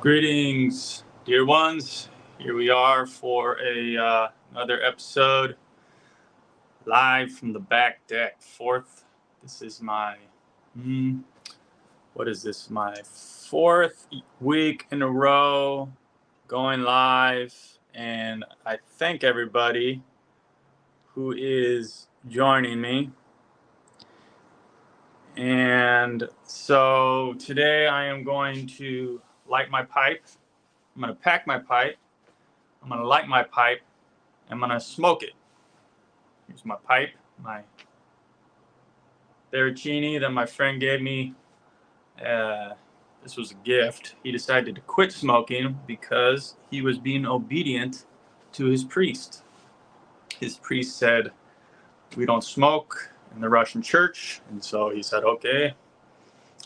Greetings, dear ones. Here we are for another episode live from the back deck. This is my, what is this? My fourth week in a row going live. And I thank everybody who is joining me. And so today I am going to light my pipe. I'm going to pack my pipe. I'm going to light my pipe. I'm going to smoke it. Here's my pipe, my Bericini that my friend gave me. This was a gift. He decided to quit smoking because he was being obedient to his priest. His priest said, "We don't smoke in the Russian church." And so he said, "Okay,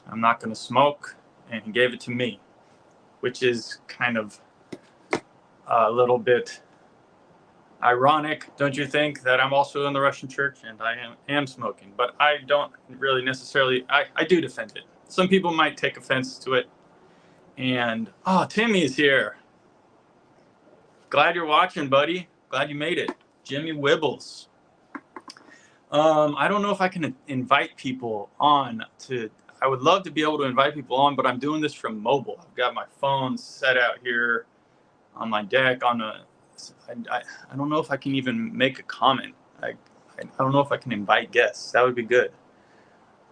I'm not going to smoke." And he gave it to me, which is kind of a little bit ironic, don't you think, that I'm also in the Russian church and I am smoking? But I don't really necessarily, I do defend it. Some people might take offense to it. And, Timmy is here. Glad you're watching, buddy. Glad you made it. Jimmy Wibbles. I don't know if I can invite people on I would love to be able to invite people on, but I'm doing this from mobile. I've got my phone set out here on my deck I don't know if I can even make a comment. I don't know if I can invite guests. That would be good.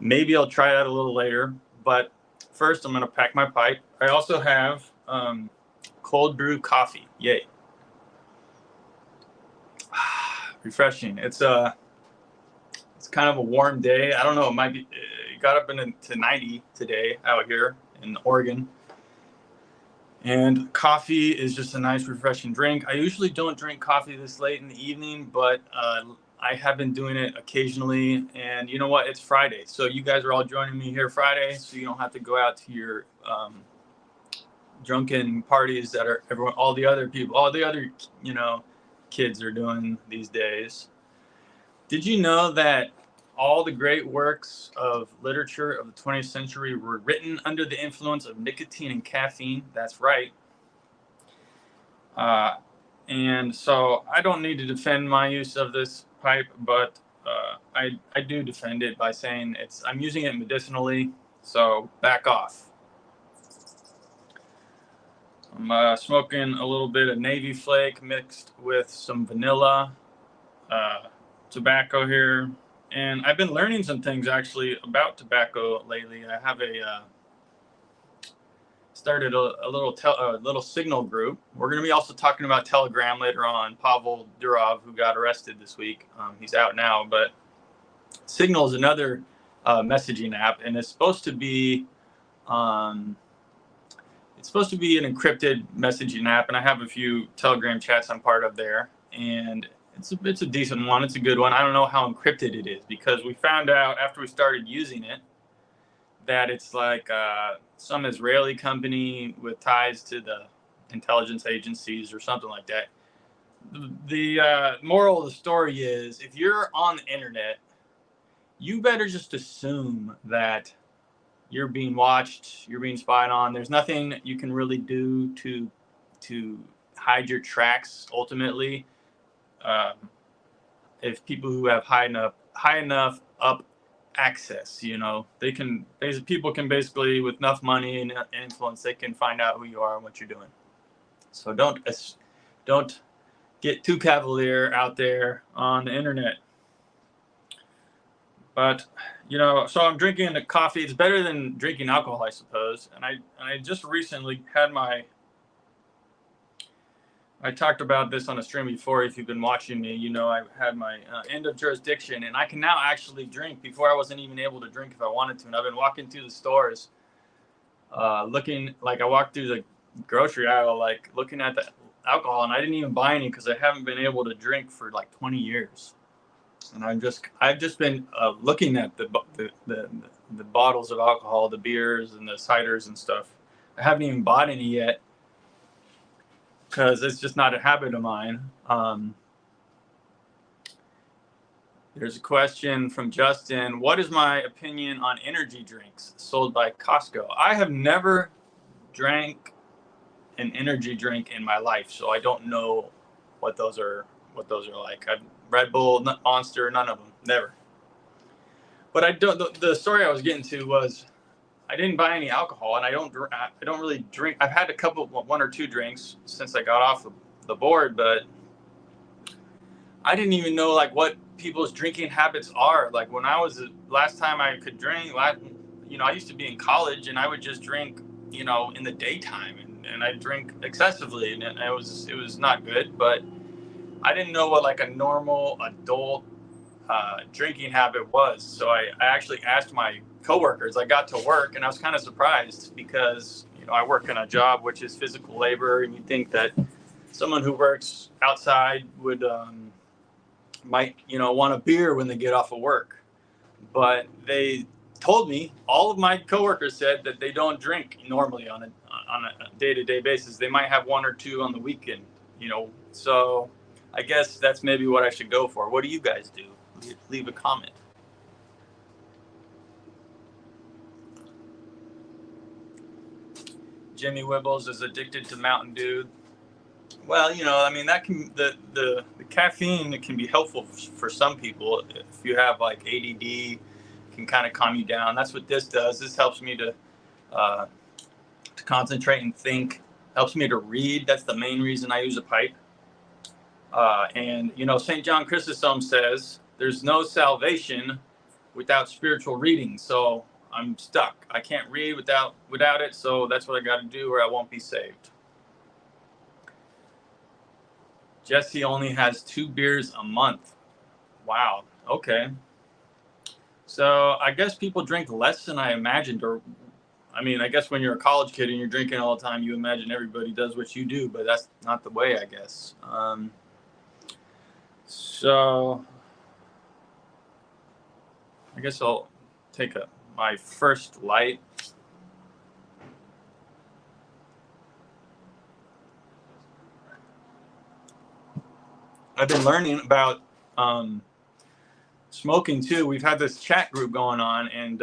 Maybe I'll try that a little later. But first, I'm going to pack my pipe. I also have cold brew coffee. Yay. Refreshing. It's kind of a warm day. I don't know. It might be. It got up to 90 today out here in Oregon. And coffee is just a nice, refreshing drink. I usually don't drink coffee this late in the evening, but I have been doing it occasionally. And you know what? It's Friday. So you guys are all joining me here Friday, so you don't have to go out to your drunken parties that are all the other kids are doing these days. Did you know that all the great works of literature of the 20th century were written under the influence of nicotine and caffeine? That's right. And so I don't need to defend my use of this pipe, but I do defend it by saying I'm using it medicinally, so back off. I'm smoking a little bit of Navy Flake mixed with some vanilla tobacco here. And I've been learning some things actually about tobacco lately. I have started a little Signal group. We're going to be also talking about Telegram later on. Pavel Durov, who got arrested this week, he's out now. But Signal is another messaging app, and it's supposed to be an encrypted messaging app. And I have a few Telegram chats I'm part of there, and it's a decent one. It's a good one. I don't know how encrypted it is because we found out after we started using it that it's like some Israeli company with ties to the intelligence agencies or something like that. The moral of the story is if you're on the internet, you better just assume that you're being watched, you're being spied on. There's nothing you can really do to hide your tracks ultimately. If people who have high enough up access, people can basically, with enough money and influence, they can find out who you are and what you're doing. So don't get too cavalier out there on the internet. But so I'm drinking the coffee. It's better than drinking alcohol, I suppose. And I just recently had I talked about this on a stream before. If you've been watching me, I had my end of jurisdiction, and I can now actually drink. Before I wasn't even able to drink if I wanted to. And I've been walking through the stores, looking like I walked through the grocery aisle, like looking at the alcohol, and I didn't even buy any because I haven't been able to drink for like 20 years. And I've just been looking at the bottles of alcohol, the beers and the ciders and stuff. I haven't even bought any yet, because it's just not a habit of mine. There's a question from Justin. What is my opinion on energy drinks sold by Costco? I have never drank an energy drink in my life, so I don't know what those are like. Red Bull, Monster, none of them, never. But I don't. The story I was getting to was I didn't buy any alcohol, and I don't really drink. I've had one or two drinks since I got off the board, but I didn't even know like what people's drinking habits are. Like when I was last time I could drink, I used to be in college and I would just drink, in the daytime, and I drink excessively, and it was not good. But I didn't know what like a normal adult drinking habit was. So I actually asked my coworkers. I got to work and I was kind of surprised because I work in a job which is physical labor, and you think that someone who works outside would might want a beer when they get off of work, but they told me, all of my coworkers said that they don't drink normally on a day-to-day basis. They might have one or two on the weekend, so I guess that's maybe what I should go for. What do you guys do? Leave a comment. Jimmy Wibbles is addicted to Mountain Dew. Well, that can the caffeine, it can be helpful for some people. If you have like ADD, it can kind of calm you down. That's what this does. This helps me to concentrate and think. Helps me to read. That's the main reason I use a pipe. And St. John Chrysostom says there's no salvation without spiritual reading. So I'm stuck. I can't read without it. So that's what I got to do, or I won't be saved. Jesse only has 2 beers a month. Wow. Okay. So I guess people drink less than I imagined. I guess when you're a college kid and you're drinking all the time, you imagine everybody does what you do, but that's not the way, I guess. So I guess I'll take my first light. I've been learning about smoking too. We've had this chat group going on, and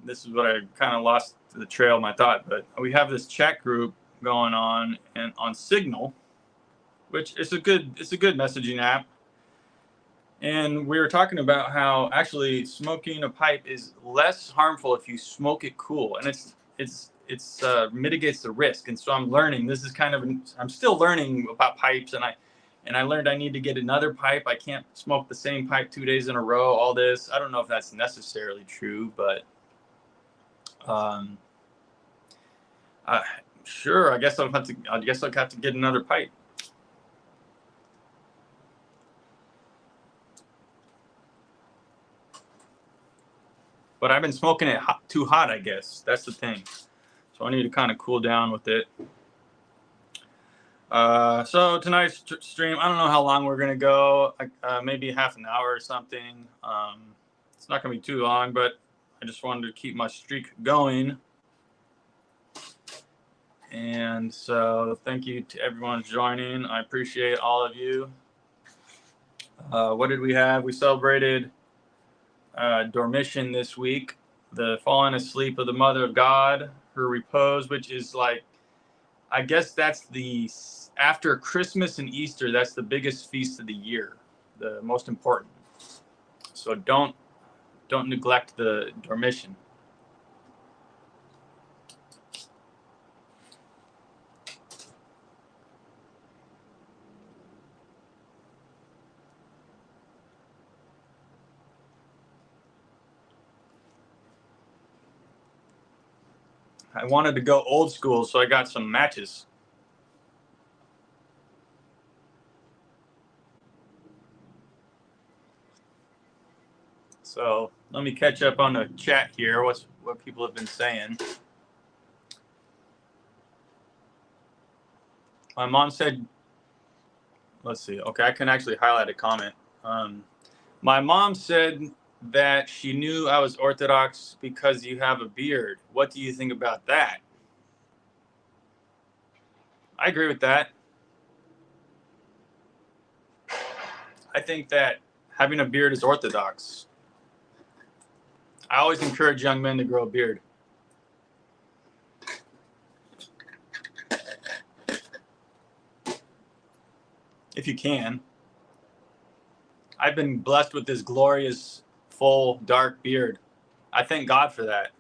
this is what I kind of lost the trail of my thought. But we have this chat group going on and on Signal, which is a good messaging app. And we were talking about how actually smoking a pipe is less harmful if you smoke it cool, and it's mitigates the risk. And so I'm learning. This is I'm still learning about pipes, and I learned I need to get another pipe. I can't smoke the same pipe 2 days in a row. All this, I don't know if that's necessarily true, but sure. I guess I'll have to get another pipe. But I've been smoking it too hot, I guess. That's the thing. So I need to kind of cool down with it. So tonight's stream, I don't know how long we're going to go, maybe half an hour or something. It's not going to be too long, but I just wanted to keep my streak going. And so thank you to everyone joining. I appreciate all of you. What did we have? We celebrated Dormition this week, the falling asleep of the Mother of God, her repose, which is like, I guess that's after Christmas and Easter, that's the biggest feast of the year, the most important. So don't neglect the Dormition. I wanted to go old school, so I got some matches. So let me catch up on the chat here. What people have been saying. My mom said, let's see. Okay, I can actually highlight a comment. My mom said that she knew I was Orthodox because you have a beard. What do you think about that? I agree with that. I think that having a beard is Orthodox. I always encourage young men to grow a beard. if you can. I've been blessed with this glorious, full, dark beard. I thank God for that.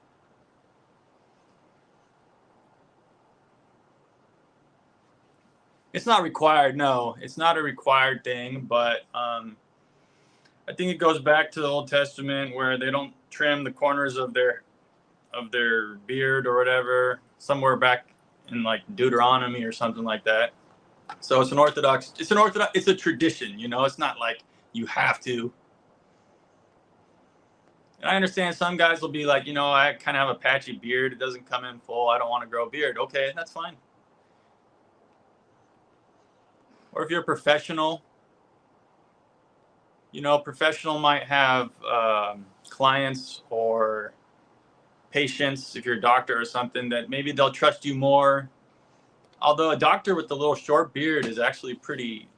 It's not required. No, it's not a required thing, but I think it goes back to the Old Testament where they don't trim the corners of their beard or whatever, somewhere back in like Deuteronomy or something like that. So it's a tradition, you know. It's not like you have to. And I understand some guys will be like, you know, I kind of have a patchy beard. It doesn't come in full. I don't want to grow a beard. Okay, that's fine. Or if you're a professional, you know, professional might have clients or patients, if you're a doctor or something, that maybe they'll trust you more. Although a doctor with a little short beard is actually pretty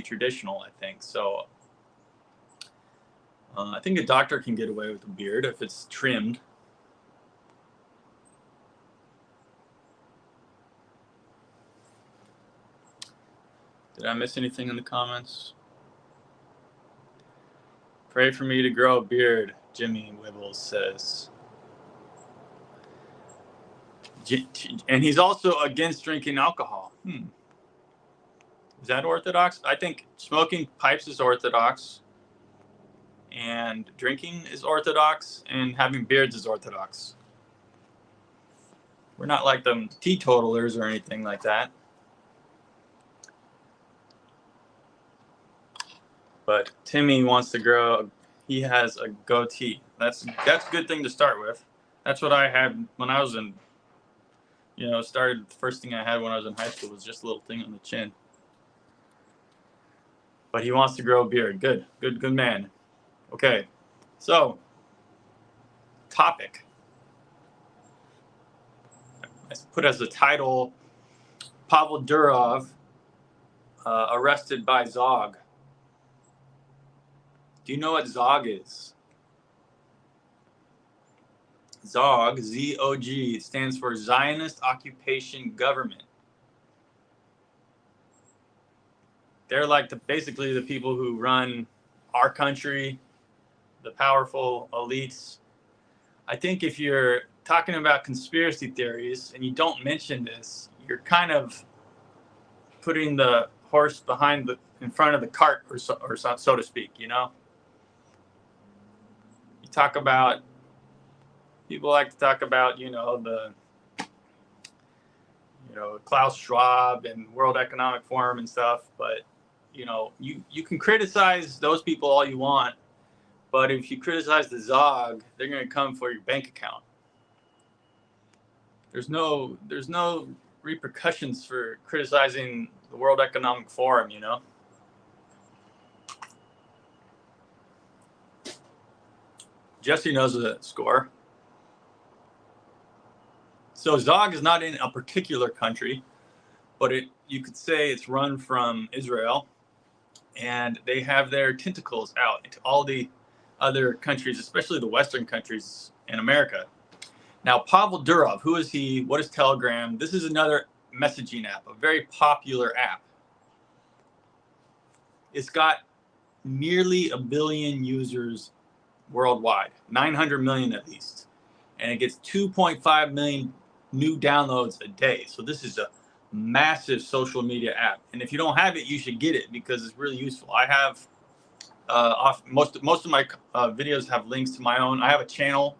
traditional, I think. So I think a doctor can get away with a beard if it's trimmed. Did I miss anything in the comments? Pray for me to grow a beard, Jimmy Wibbles says. And he's also against drinking alcohol. Is that orthodox? I think smoking pipes is orthodox, and drinking is orthodox, and having beards is orthodox. We're not like them teetotalers or anything like that. But Timmy wants to grow. He has a goatee. That's a good thing to start with. That's what I had when I was in. You know, the first thing I had when I was in high school was just a little thing on the chin. But he wants to grow a beard. Good man. Okay, so topic. I put as the title, Pavel Durov arrested by ZOG. Do you know what ZOG is? ZOG, Z-O-G, stands for Zionist Occupation Government. They're like basically the people who run our country, the powerful elites. I think if you're talking about conspiracy theories and you don't mention this, you're kind of putting the horse in front of the cart, or so to speak, you know? People like to talk about, you know, Klaus Schwab and World Economic Forum and stuff, but, you know, you can criticize those people all you want, but if you criticize the ZOG, they're going to come for your bank account. There's no repercussions for criticizing the World Economic Forum, you know? Jesse knows the score. So ZOG is not in a particular country, but you could say it's run from Israel, and they have their tentacles out into all the other countries, especially the Western countries in America. Now, Pavel Durov, who is he? What is Telegram? This is another messaging app, a very popular app. It's got nearly 1 billion users worldwide, 900 million at least, and it gets 2.5 million new downloads a day. So this is a massive social media app, and if you don't have it, you should get it because it's really useful. I have most of my videos have links to my own. I have a channel,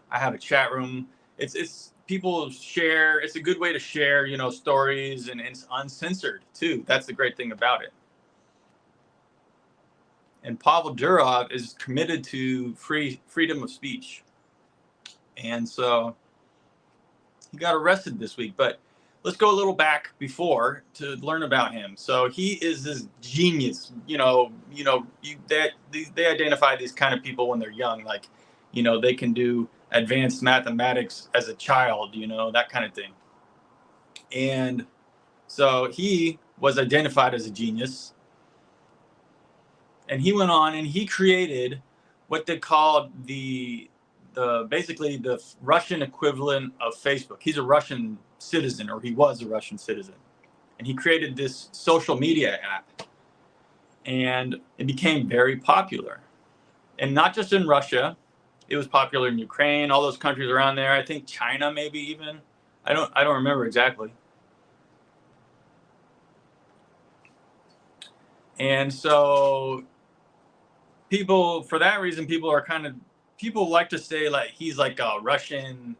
I have a chat room. It's people share. It's a good way to share, you know, stories, and it's uncensored too. That's the great thing about it. And Pavel Durov is committed to freedom of speech, and so he got arrested this week. But let's go a little back before to learn about him. So he is this genius. They identify these kind of people when they're young, like, you know, they can do advanced mathematics as a child, you know, that kind of thing. And so he was identified as a genius. And he went on and he created what they called basically the Russian equivalent of Facebook. He's a Russian citizen, or he was a Russian citizen. And he created this social media app. and it became very popular. And not just in Russia, it was popular in Ukraine, all those countries around there. I think China, maybe even. I don't remember exactly. And so people, for that reason, people like to say like he's like a Russian,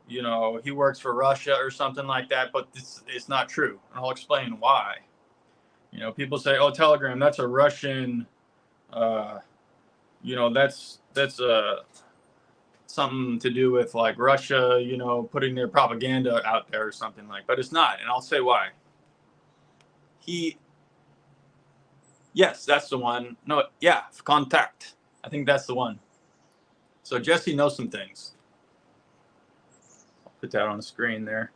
he works for Russia or something like that, but it's not true. And I'll explain why. People say, oh, Telegram, that's a Russian, that's something to do with like Russia, putting their propaganda out there or something like, but it's not. And I'll say why. Yes, that's the one. No, yeah, Contact. I think that's the one. So Jesse knows some things. I'll put that on the screen there.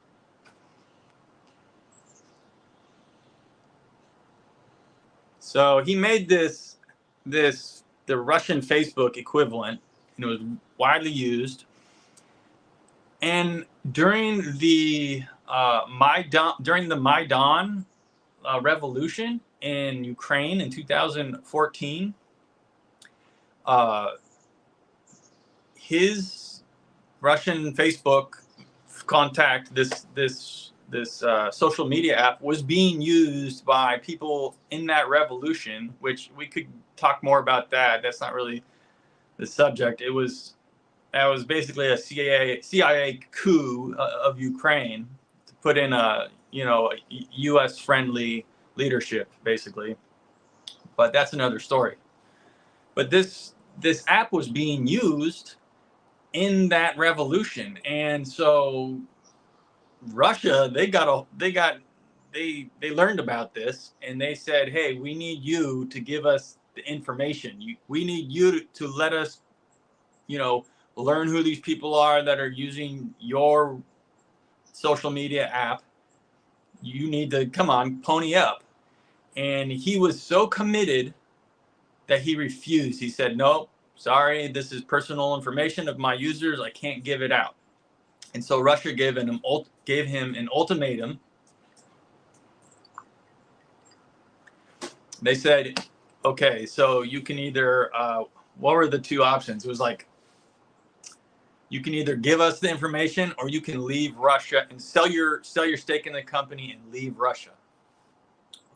So he made the Russian Facebook equivalent, and it was widely used. And during the Maidan revolution in Ukraine in 2014, his Russian Facebook Contact, this social media app, was being used by people in that revolution, which we could talk more about that. That's not really the subject. That was basically a CIA coup of Ukraine to put in a U.S. friendly leadership, basically. But that's another story. But this app was being used in that revolution, and so Russia, they learned about this, and they said, hey, we need you to give us the information. We need you to let us, learn who these people are that are using your social media app. You need to, come on, pony up. And he was so committed that he refused. He said, nope, sorry, this is personal information of my users. I can't give it out. And so Russia gave him an ultimatum. They said, okay, so you can either, what were the two options? It was like, you can either give us the information or you can leave Russia and sell your stake in the company and leave Russia.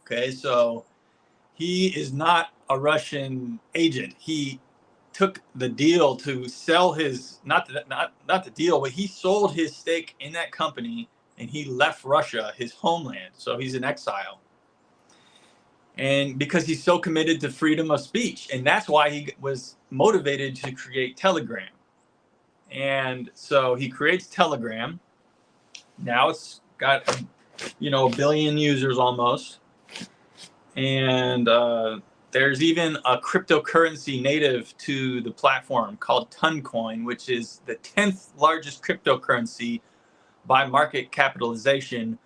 Okay, so he is not a Russian agent. He took the deal to sell his, not the deal, but he sold his stake in that company and he left Russia, his homeland. So he's in exile. And because he's so committed to freedom of speech, and that's why he was motivated to create Telegram. And so he creates Telegram. Now it's got, a billion users almost. And there's even a cryptocurrency native to the platform called Toncoin, which is the 10th largest cryptocurrency by market capitalization,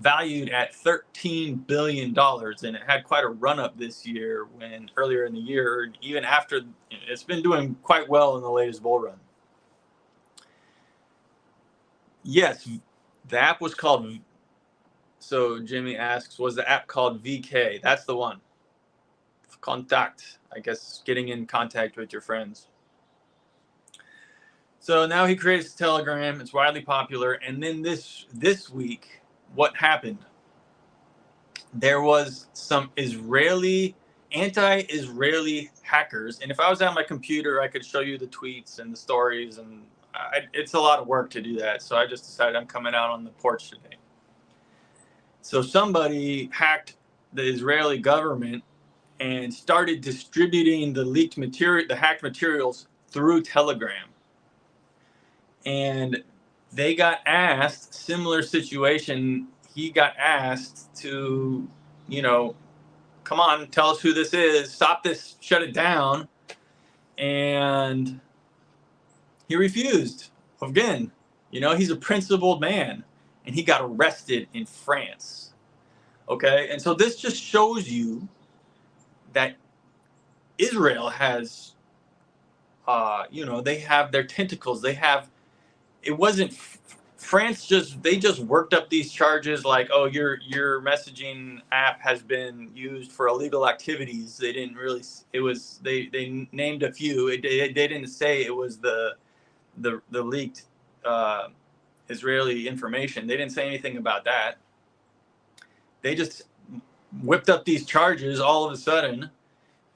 valued at $13 billion. And it had quite a run up this year earlier in the year, even after it's been doing quite well in the latest bull run. Yes, the app was called, so Jimmy asks, was the app called VK? That's the one. Contact, I guess, getting in contact with your friends. So now he creates Telegram. It's widely popular. And then this week, what happened? There was some anti-Israeli hackers. And if I was at my computer, I could show you the tweets and the stories. And it's a lot of work to do that. So I just decided I'm coming out on the porch today. So somebody hacked the Israeli government and started distributing the hacked materials through Telegram. And they got asked, similar situation, he got asked to, come on, tell us who this is, stop this, shut it down. And he refused. Again, he's a principled man, and he got arrested in France. Okay, and so this just shows you that Israel has, they have their tentacles. It wasn't France just worked up these charges like, oh, your messaging app has been used for illegal activities. They didn't really. It was they named a few. They didn't say it was the leaked Israeli information. They didn't say anything about that. They just whipped up these charges all of a sudden,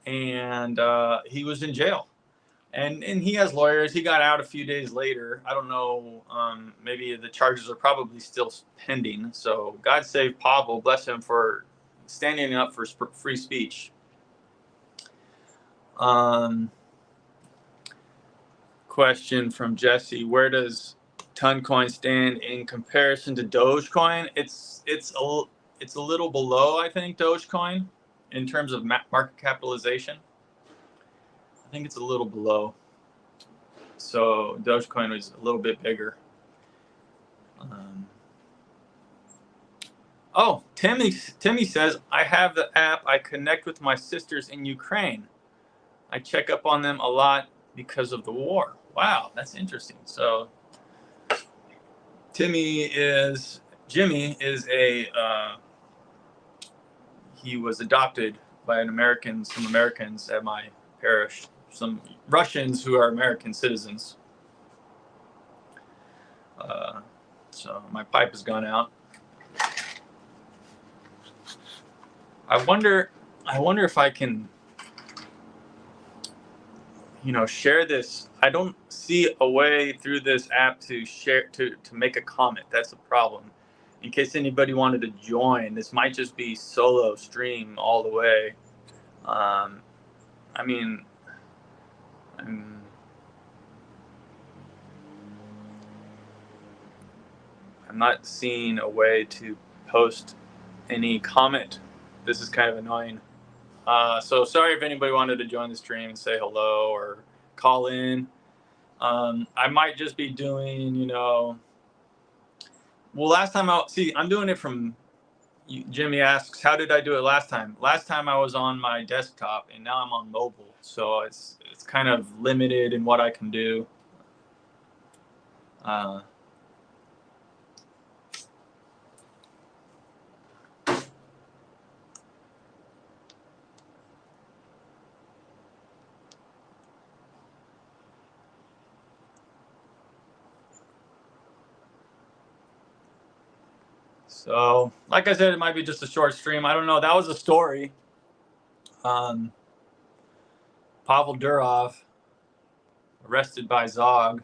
and he was in jail. And he has lawyers. He got out a few days later. I don't know. Maybe the charges are probably still pending. So God save Pavel. Bless him for standing up for free speech. Question from Jesse: where does Toncoin stand in comparison to Dogecoin? It's a little below, I think, Dogecoin in terms of market capitalization. I think it's a little below. So Dogecoin was a little bit bigger. Oh, Timmy says, I have the app. I connect with my sisters in Ukraine. I check up on them a lot because of the war. Wow, that's interesting. So Jimmy is he was adopted by some Americans at my parish, some Russians who are American citizens. So my pipe has gone out. I wonder if I can, share this. I don't see a way through this app to share, to make a comment. That's the problem. In case anybody wanted to join, this might just be solo stream all the way. I'm not seeing a way to post any comment. This is kind of annoying. So sorry if anybody wanted to join the stream and say hello or call in. I might just be doing, well, last time I'm doing it from, Jimmy asks, how did I do it last time? Last time I was on my desktop and now I'm on mobile. So it's kind of limited in what I can do. So, like I said, it might be just a short stream. I don't know. That was a story. Pavel Durov arrested by ZOG.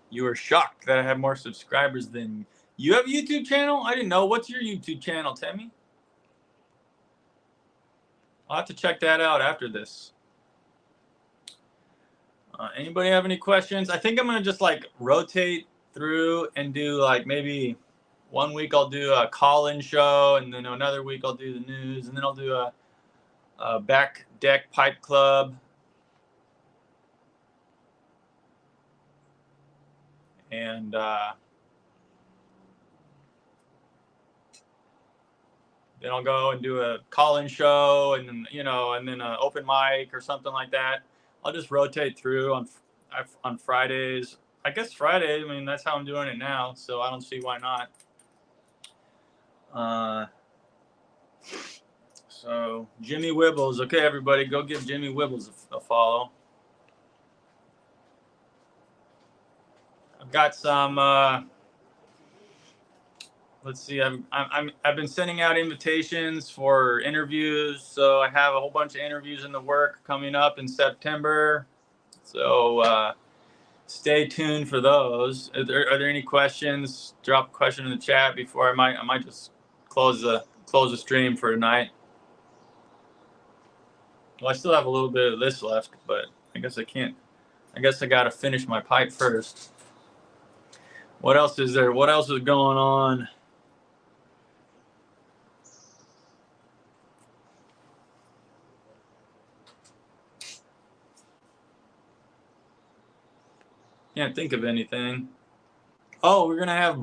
You were shocked that I have more subscribers than you. Have a YouTube channel? I didn't know. What's your YouTube channel, Timmy? I'll have to check that out after this. Anybody have any questions? I think I'm going to just rotate through and do maybe 1 week I'll do a call-in show, and then another week I'll do the news, and then I'll do a back deck pipe club. And then I'll go and do a call-in show, and then and then an open mic or something like that. I'll just rotate through on Fridays. I guess Friday. I mean, that's how I'm doing it now, so I don't see why not. So Jimmy Wibbles. Okay, everybody, go give Jimmy Wibbles a follow. I've got some. Let's see. I've been sending out invitations for interviews, so I have a whole bunch of interviews in the work coming up in September. So stay tuned for those. Are there any questions? Drop a question in the chat before I might just close the stream for tonight. Well, I still have a little bit of this left, but I guess I can't. I guess I got to finish my pipe first. What else is there? What else is going on? Can't think of anything. Oh, we're gonna have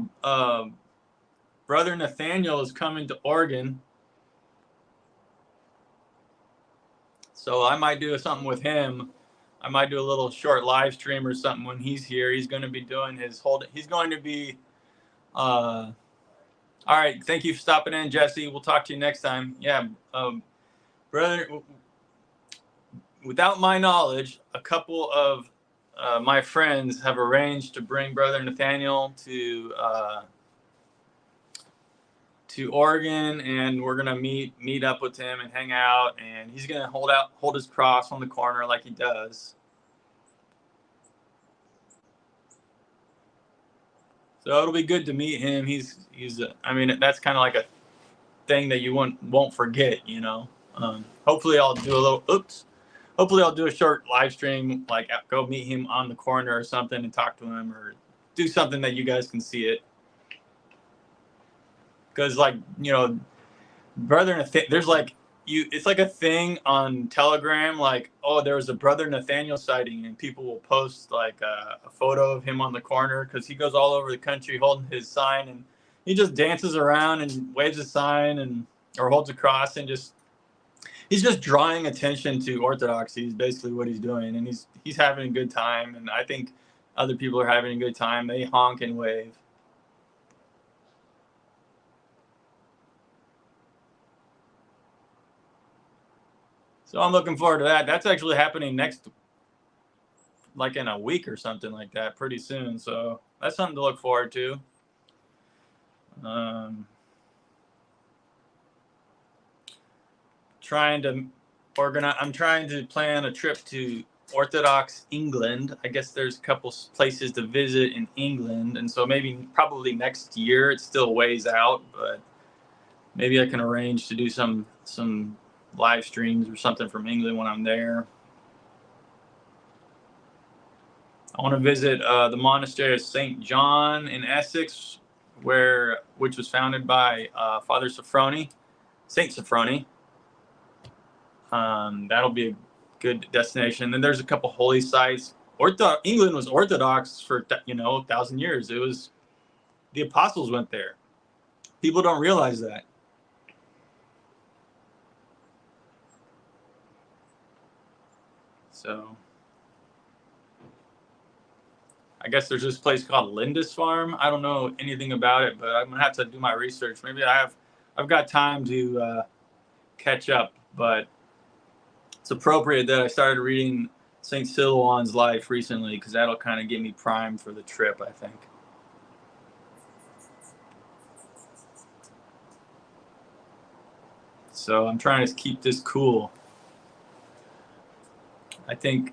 Brother Nathaniel is coming to Oregon. So I might do something with him. I might do a little short live stream or something when he's here. He's going to be doing his whole. He's going to be. All right. Thank you for stopping in, Jesse. We'll talk to you next time. Yeah, brother. Without my knowledge, a couple of my friends have arranged to bring Brother Nathaniel to Oregon, and we're gonna meet up with him and hang out, and he's gonna hold his cross on the corner like he does. So it'll be good to meet him. He's I mean, that's kind of like a thing that you won't forget, you know. Hopefully I'll do a little hopefully I'll do a short live stream, like go meet him on the corner or something and talk to him, or do something that you guys can see it. Because, like, you know, Brother there's like it's like a thing on Telegram, like, oh, there was a Brother Nathaniel sighting, and people will post like a photo of him on the corner, because he goes all over the country holding his sign, and he just dances around and waves a sign and or holds a cross, and he's just drawing attention to orthodoxy is basically what he's doing, and he's having a good time, and I think other people are having a good time. They honk and wave. So I'm looking forward to that. That's actually happening like in a week or something like that, pretty soon. So that's something to look forward to. I'm trying to plan a trip to Orthodox England. I guess there's a couple places to visit in England, and so probably next year. It's still ways out, but maybe I can arrange to do some live streams or something from England when I'm there. I want to visit the monastery of St. John in Essex, which was founded by Father Sophrony, Saint Sophrony. That'll be a good destination. And then there's a couple holy sites. England was Orthodox for 1,000 years. It was the apostles went there. People don't realize that. So I guess there's this place called Lindisfarne. I don't know anything about it, but I'm gonna have to do my research. Maybe I've got time to catch up, but it's appropriate that I started reading St. Silouan's life recently, because that'll kind of get me primed for the trip, I think. So I'm trying to keep this cool. I think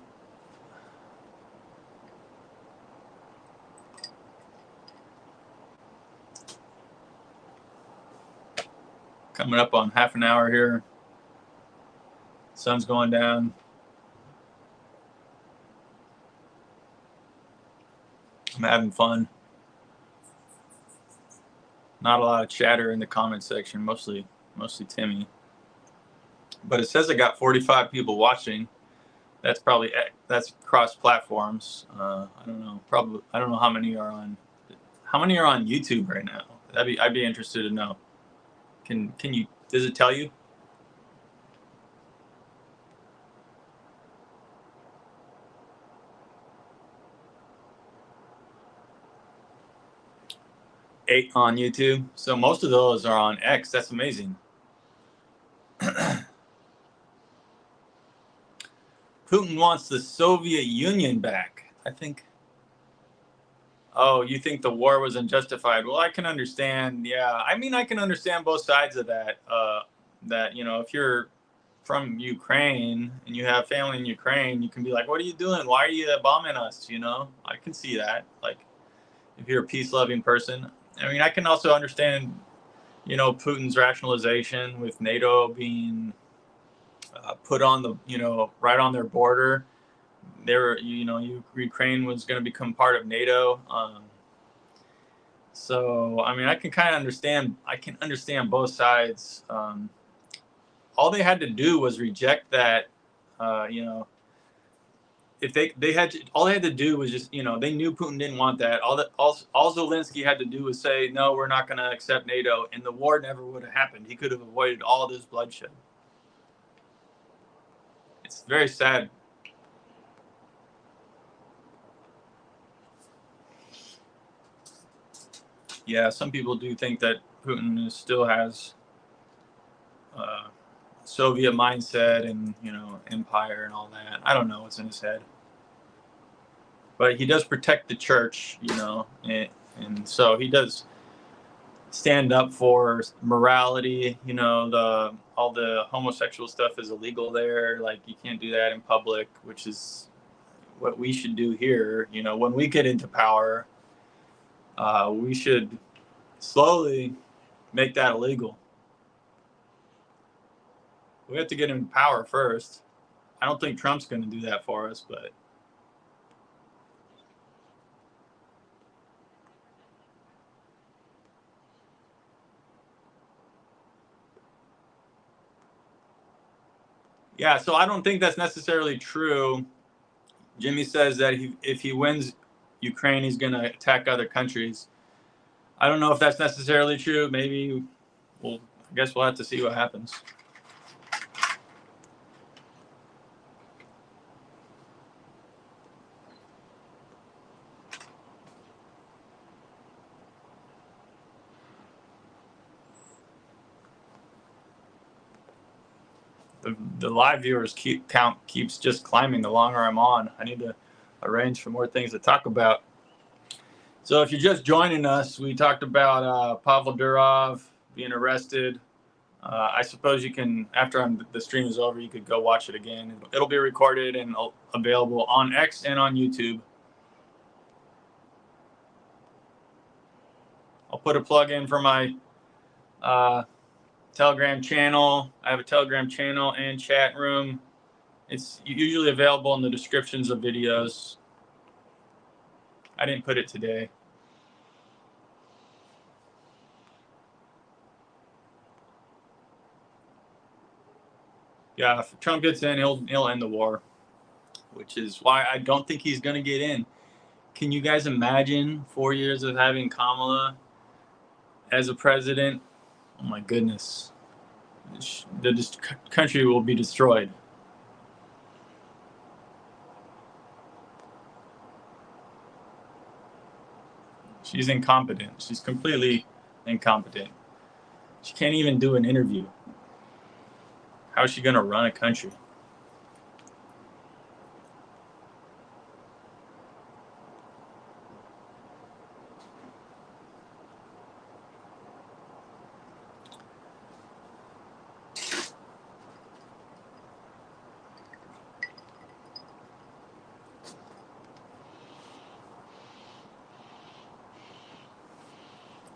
coming up on half an hour here. Sun's going down. I'm having fun. Not a lot of chatter in the comment section, mostly Timmy. But it says I got 45 people watching. That's cross platforms. I don't know. Probably I don't know how many are on YouTube right now. I'd be interested to know. Does it tell you? Eight on YouTube. So most of those are on X. That's amazing. Putin wants the Soviet Union back. I think. Oh, you think the war was unjustified? Well, I can understand. Yeah, I mean, I can understand both sides of that. That, if you're from Ukraine and you have family in Ukraine, you can be like, "What are you doing? Why are you bombing us?" I can see that. Like, if you're a peace-loving person. I mean, I can also understand, Putin's rationalization with NATO being put on right on their border. Ukraine was going to become part of NATO. So, I mean, I can kind of understand. I can understand both sides. All they had to do was reject that. If all they had to do was just, they knew Putin didn't want that. All Zelensky had to do was say, no, we're not going to accept NATO, and the war never would have happened. He could have avoided all this bloodshed. It's very sad. Yeah, some people do think that Putin still has Soviet mindset and, you know, empire and all that. I don't know what's in his head. But he does protect the church, you know, and so he does stand up for morality. You know, all the homosexual stuff is illegal there. Like, you can't do that in public, which is what we should do here. You know, when we get into power, we should slowly make that illegal. We have to get in power first. I don't think Trump's going to do that for us, but yeah, so I don't think that's necessarily true. Jimmy says that if he wins Ukraine, he's going to attack other countries. I don't know if that's necessarily true. Maybe, well, I guess we'll have to see what happens. The live viewers count keeps just climbing the longer I'm on. I need to arrange for more things to talk about. So if you're just joining us, we talked about Pavel Durov being arrested. I suppose you can, after the stream is over, you could go watch it again. It'll be recorded and available on X and on YouTube. I'll put a plug in for my Telegram channel. I have a Telegram channel and chat room. It's usually available in the descriptions of videos. I didn't put it today. Yeah, if Trump gets in, he'll end the war, which is why I don't think he's going to get in. Can you guys imagine 4 years of having Kamala as a president? Oh my goodness. The country will be destroyed. She's incompetent. She's completely incompetent. She can't even do an interview. How is she going to run a country?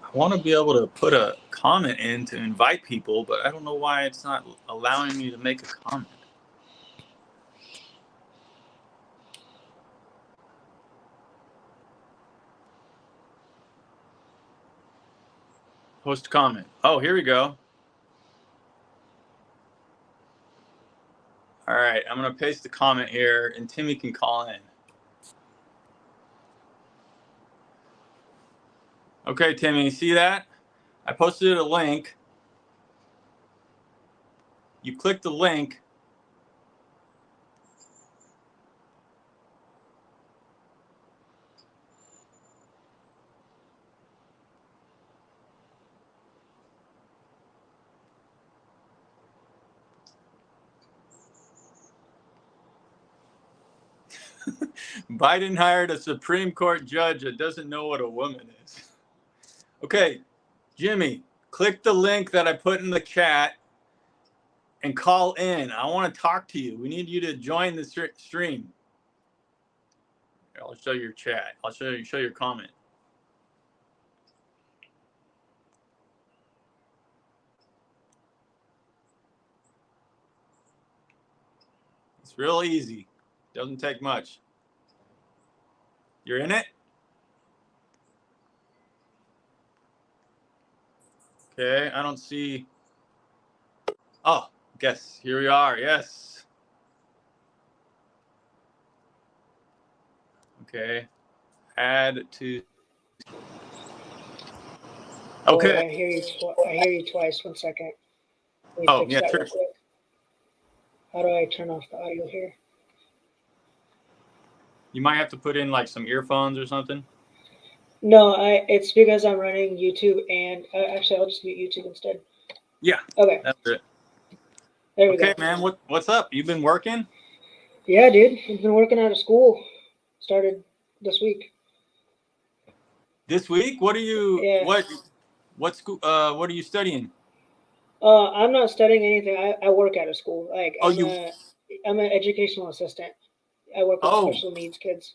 I want to be able to put a comment in to invite people, but I don't know why it's not allowing me to make a comment. Post comment. Oh, here we go. All right, I'm going to paste the comment here, and Timmy can call in. Okay, Timmy, see that? I posted a link. You click the link. Biden hired a Supreme Court judge that doesn't know what a woman is. Okay, Jimmy, click the link that I put in the chat and call in. I want to talk to you. We need you to join the stream. Here, I'll show your chat. I'll show your comment. It's real easy. Doesn't take much. You're in it? Okay, I don't see. Oh, guess here we are. Yes. Okay. Add to. Okay. Oh, I hear you twice. 1 second. Oh, yeah, sure. How do I turn off the audio here? You might have to put in like some earphones or something. No, it's because I'm running YouTube and actually I'll just mute YouTube instead. Yeah. Okay. That's it. There we Okay, go. man. What's up? You been working? Yeah, dude. I've been working out of school. Started this week. This week? What are you? Yeah. What school? What are you studying? I'm not studying anything. I work out of school. Like Oh, I'm an educational assistant. I work with special needs kids.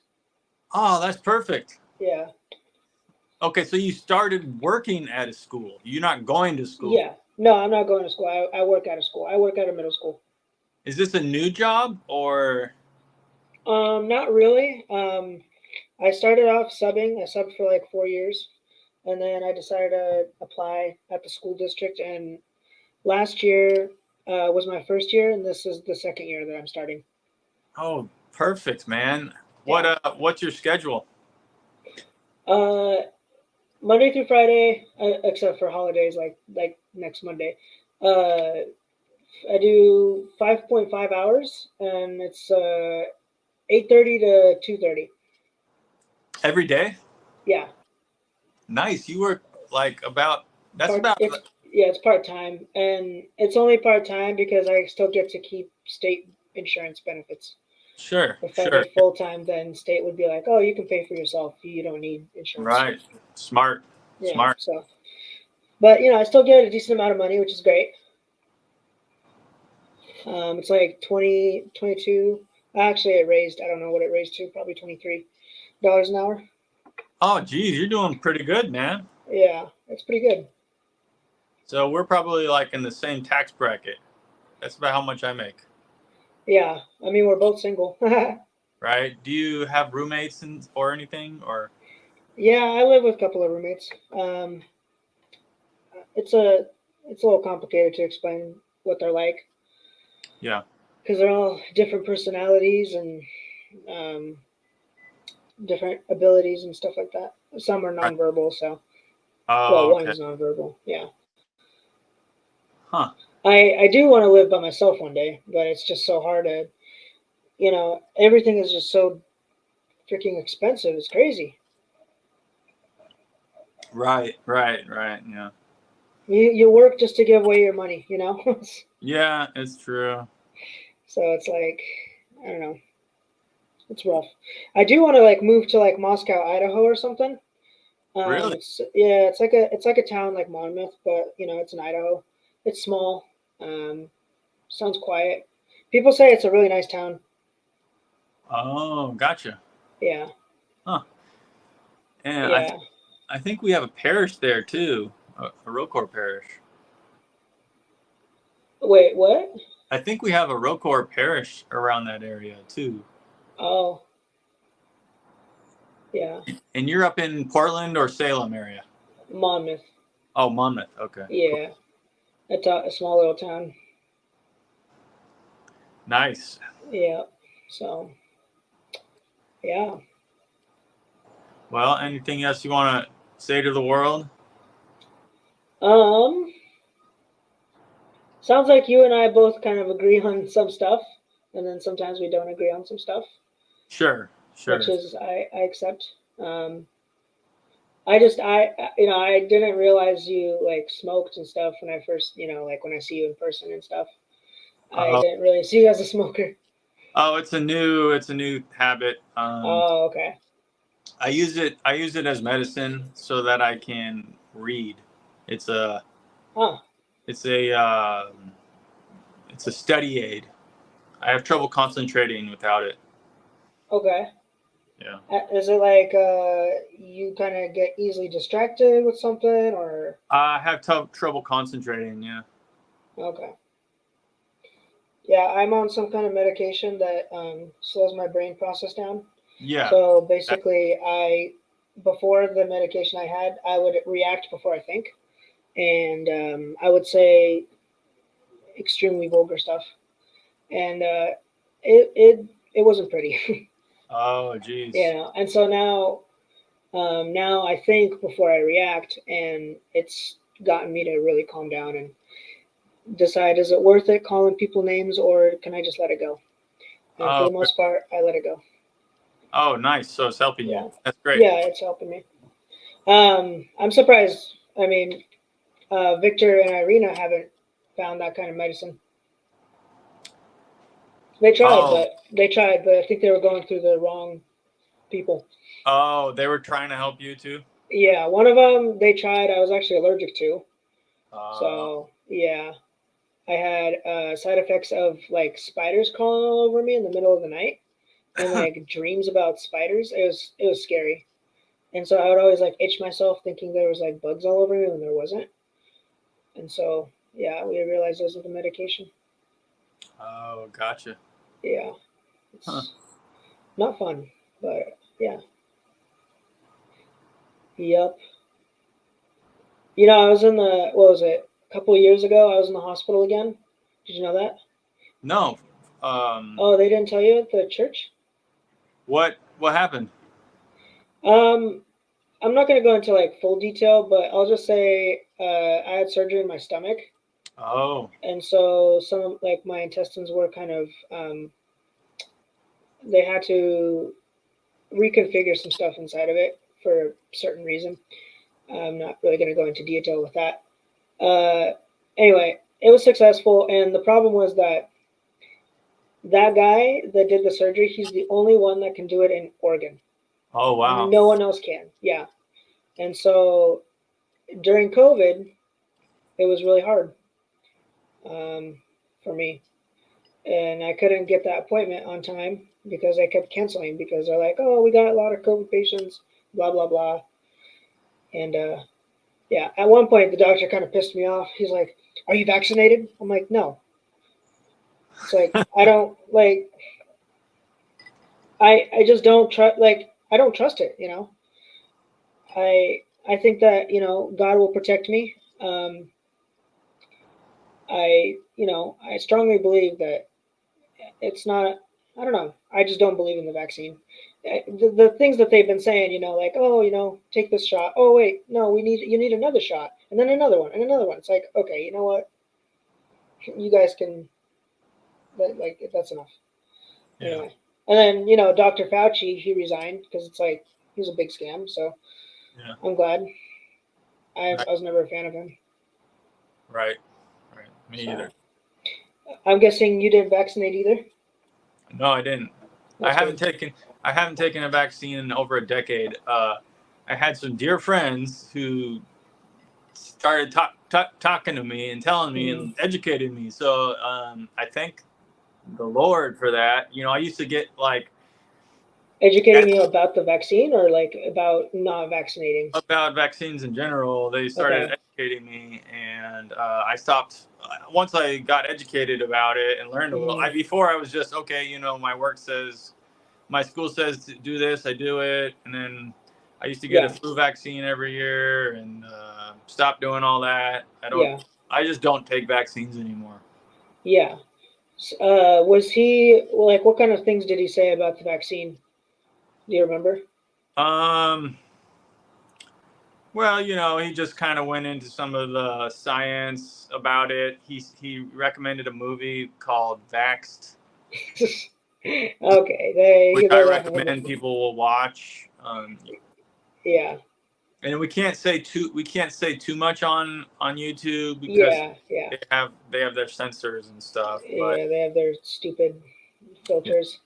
Oh, that's perfect. Yeah. Okay, so you started working at a school. You're not going to school. Yeah. No, I'm not going to school. I work out of school. I work out of middle school. Is this a new job or? Not really. I started off subbing. I subbed for like 4 years, and then I decided to apply at the school district. And last year was my first year, and this is the second year that I'm starting. Oh, perfect, man. Yeah. What's your schedule? Monday through Friday, except for holidays like next Monday. I do 5.5 hours, and it's 8:30 to 2:30. Every day? Yeah. Nice. You work like about. That's about. It's part time, and it's only part time because I still get to keep state insurance benefits. Sure. If I did full time, then state would be like, "Oh, you can pay for yourself. You don't need insurance." Right. Smart. Yeah, Smart. So, but I still get a decent amount of money, which is great. It's like 20, 22. Actually, it raised. I don't know what it raised to. Probably $23 an hour. Oh, geez, you're doing pretty good, man. Yeah, it's pretty good. So we're probably like in the same tax bracket. That's about how much I make. Yeah, I mean, we're both single. Right? Do you have roommates or anything, or? Yeah, I live with a couple of roommates. It's a little complicated to explain what they're like. Yeah. Because they're all different personalities and different abilities and stuff like that. Some are nonverbal, so. Oh, one okay. is nonverbal. Yeah. Huh. I do want to live by myself one day, but it's just so hard to, everything is just so freaking expensive. It's crazy. Right. Yeah. You work just to give away your money, Yeah, it's true. So it's like, I don't know. It's rough. I do want to like move to like Moscow, Idaho, or something. Really? It's like a town like Monmouth, but it's in Idaho. It's small. Sounds quiet. People say it's a really nice town. Oh, gotcha. Yeah. Huh. And yeah. I think we have a parish there too, a Rocor parish. Wait, what? I think we have a Rocor parish around that area too. Oh. Yeah. And you're up in Portland or Salem area? Monmouth. Oh, Monmouth. Okay. Yeah. Cool. It's a small little town. Nice. Yeah. So. Yeah. Well, anything else you want to say to the world? Sounds like you and I both kind of agree on some stuff, and then sometimes we don't agree on some stuff. Sure. Which is I accept. I didn't realize you like smoked and stuff when I first, like when I see you in person and stuff. I didn't really see you as a smoker. Oh, it's a new habit. Oh, okay. I use it as medicine so that I can read. It's a study aid. I have trouble concentrating without it. Okay. Yeah. Is it like you kind of get easily distracted with something, or? I have trouble concentrating. Yeah. Okay. Yeah, I'm on some kind of medication that slows my brain process down. Yeah. So basically, before the medication I had, I would react before I think, and I would say extremely vulgar stuff, and it wasn't pretty. Oh, geez. And so now I think before I react, and it's gotten me to really calm down and decide, is it worth it calling people names, or can I just let it go? And for Oh, the most part, I let it go. oh, nice. So it's helping Yeah. you. That's great. Yeah, it's helping me. I'm surprised. I mean, Victor and Irina haven't found that kind of medicine. They tried, Oh, but I think they were going through the wrong people. oh, they were trying to help you too. Yeah, one of them they tried. I was actually allergic to. Uh, So yeah, I had side effects of like spiders crawling all over me in the middle of the night, and like dreams about spiders. It was scary, and so I would always like itch myself, thinking there was like bugs all over me when there wasn't. And so yeah, we realized those with the medication. oh, gotcha. Yeah, Huh. it's not fun, but yeah, yep. I was in the what was it? A couple of years ago, I was in the hospital again. Did you know that? No. Oh, they didn't tell you at the church? What happened? Um, I'm not going to go into like full detail, but I'll just say I had surgery in my stomach, Oh, and so some of like my intestines were kind of they had to reconfigure some stuff inside of it for a certain reason. I'm not really going to go into detail with that. Uh, anyway, it was successful, and the problem was that guy that did the surgery, he's the only one that can do it in Oregon. oh, wow. No one else can. Yeah. And so during COVID, it was really hard for me. And I couldn't get that appointment on time because I kept canceling because they're like, oh, we got a lot of COVID patients, blah, blah, blah. And yeah, at one point, the doctor kind of pissed me off. He's like, are you vaccinated? I'm like, no. It's like, I don't, like, I just don't trust, like, I don't trust it, I think that God will protect me. I strongly believe that it's not. I don't know. I just don't believe in the vaccine. The things that they've been saying, like, oh, take this shot. Oh, wait, no, you need another shot, and then another one, and another one. It's like, okay, you know what? You guys can, like, that's enough. Yeah. Anyway, and then Dr. Fauci, he resigned because it's like he was a big scam. So Yeah. I'm glad. I Right. was never a fan of him. Right. Right. Me So either. I'm guessing you didn't vaccinate either. No, I didn't. I That's haven't good. taken I haven't taken a vaccine in over a decade. I had some dear friends who started talking to me and telling me Mm. and educating me. So I thank the Lord for that. I used to get like Educating you about the vaccine or like about not vaccinating? about vaccines in general. They started Okay. educating me, and I stopped. Once I got educated about it and learned a little. Mm. Before I was just okay. My work says, my school says to do this, I do it, and then I used to get a Yeah. flu vaccine every year, and stop doing all that. Yeah. I just don't take vaccines anymore. Yeah. Was he like, what kind of things did he say about the vaccine? Do you remember? Um. Well, he just kind of went into some of the science about it. He recommended a movie called Vaxxed, Okay, which I they recommend recommended. people will watch. Yeah. And we can't say too much on YouTube because Yeah. Yeah. they have their censors and stuff. But Yeah. They have their stupid yeah, filters.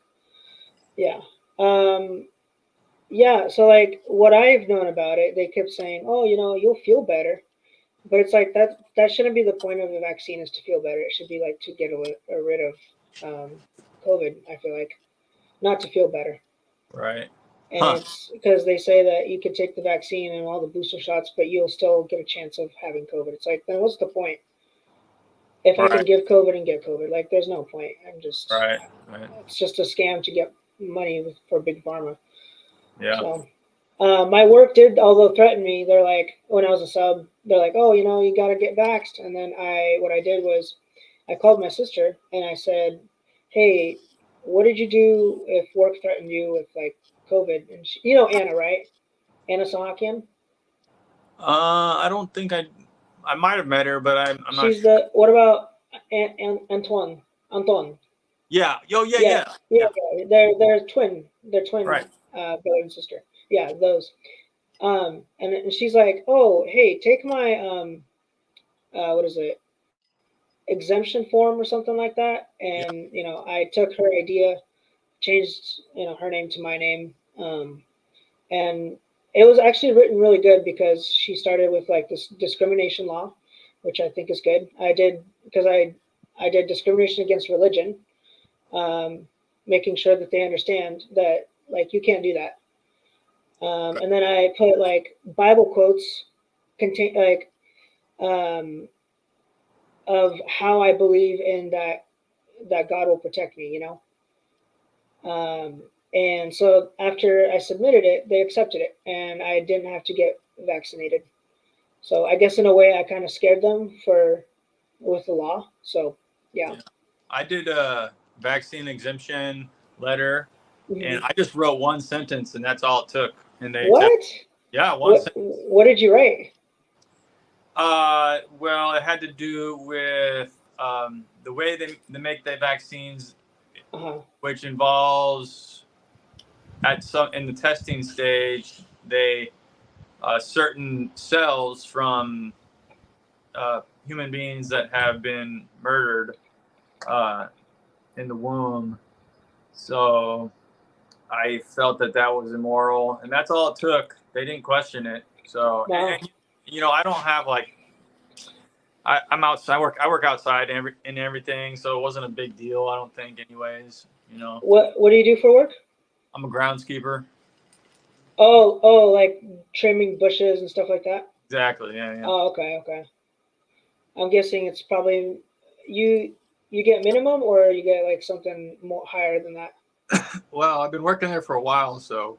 Yeah. Um. Yeah. So like, what I've known about it, they kept saying, "Oh, you'll feel better." But it's like that shouldn't be the point of a vaccine is to feel better. It should be like to get rid of COVID. I feel like not to feel better. right, And huh? it's because they say that you can take the vaccine and all the booster shots, but you'll still get a chance of having COVID. It's like, then what's the point? If I can Right, give COVID and get COVID, like there's no point. right, right. It's just a scam to get money for big pharma. Yeah. So my work did, although threaten me. They're like, when I was a sub, they're like, oh, you got to get vaxxed. And then what I did was, I called my sister and I said, hey, what did you do if work threatened you with like COVID? And she, Anna, right? Anna Sahakian. I don't think I might have met her, but I'm not She's sure. the. What about? Anton. Yeah. Yo, yeah, Yeah, yeah. yeah, Yeah. yeah. They're twin. They're Right. twin brother and sister. Yeah, those. And she's like, oh, hey, take my what is it, exemption form or something like that. Yeah. And I took her idea, changed her name to my name, and it was actually written really good because she started with like this discrimination law, which I think is good. I did because I did discrimination against religion, making sure that they understand that like you can't do that. And then I put like Bible quotes contain like um, of how I believe in that God will protect me, and so after I submitted it, they accepted it, and I didn't have to get vaccinated. So I guess in a way, I kind of scared them for with the law. So yeah. Yeah. I did a vaccine exemption letter, and Mhm. I just wrote one sentence, and that's all it took, and they accepted. What? Yeah, one What? sentence. What did you write? Well, it had to do with the way they make the vaccines, Uh-huh. which involves at some in the testing stage, they certain cells from human beings that have been murdered uh, in the womb. So I felt that that was immoral, and that's all it took. They didn't question it. So, Wow. and I don't have like I'm outside. I work outside and everything, so it wasn't a big deal. I don't think, anyways. What do you do for work? I'm a groundskeeper. Oh, like trimming bushes and stuff like that. Exactly. Yeah, yeah. Oh, okay, okay. I'm guessing it's probably you you get minimum or you get like something more higher than that. Well, I've been working there for a while, so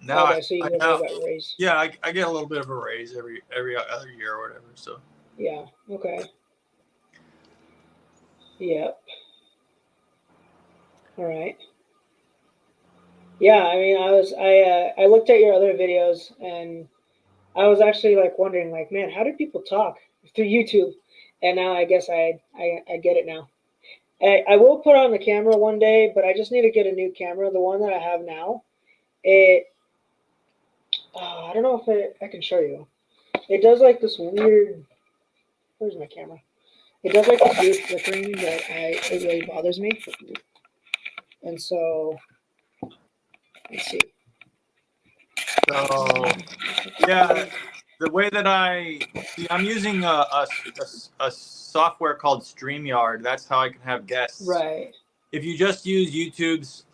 now Okay, so you I get a now little bit raise. yeah I get a little bit of a raise every other year or whatever. So Yeah. Okay. Yep. All right. Yeah. I mean, I looked at your other videos and I was actually like wondering like, man, how do people talk through YouTube? And now I guess I get it now. I will put on the camera one day, but I just need to get a new camera. The one that I have now, it I don't know if I can show you. It does like this weird. Where's my camera? It does like this weird flickering that it really bothers me. And so let's see. so yeah, the way that I'm using a software called StreamYard. That's how I can have guests. Right. If you just use YouTube's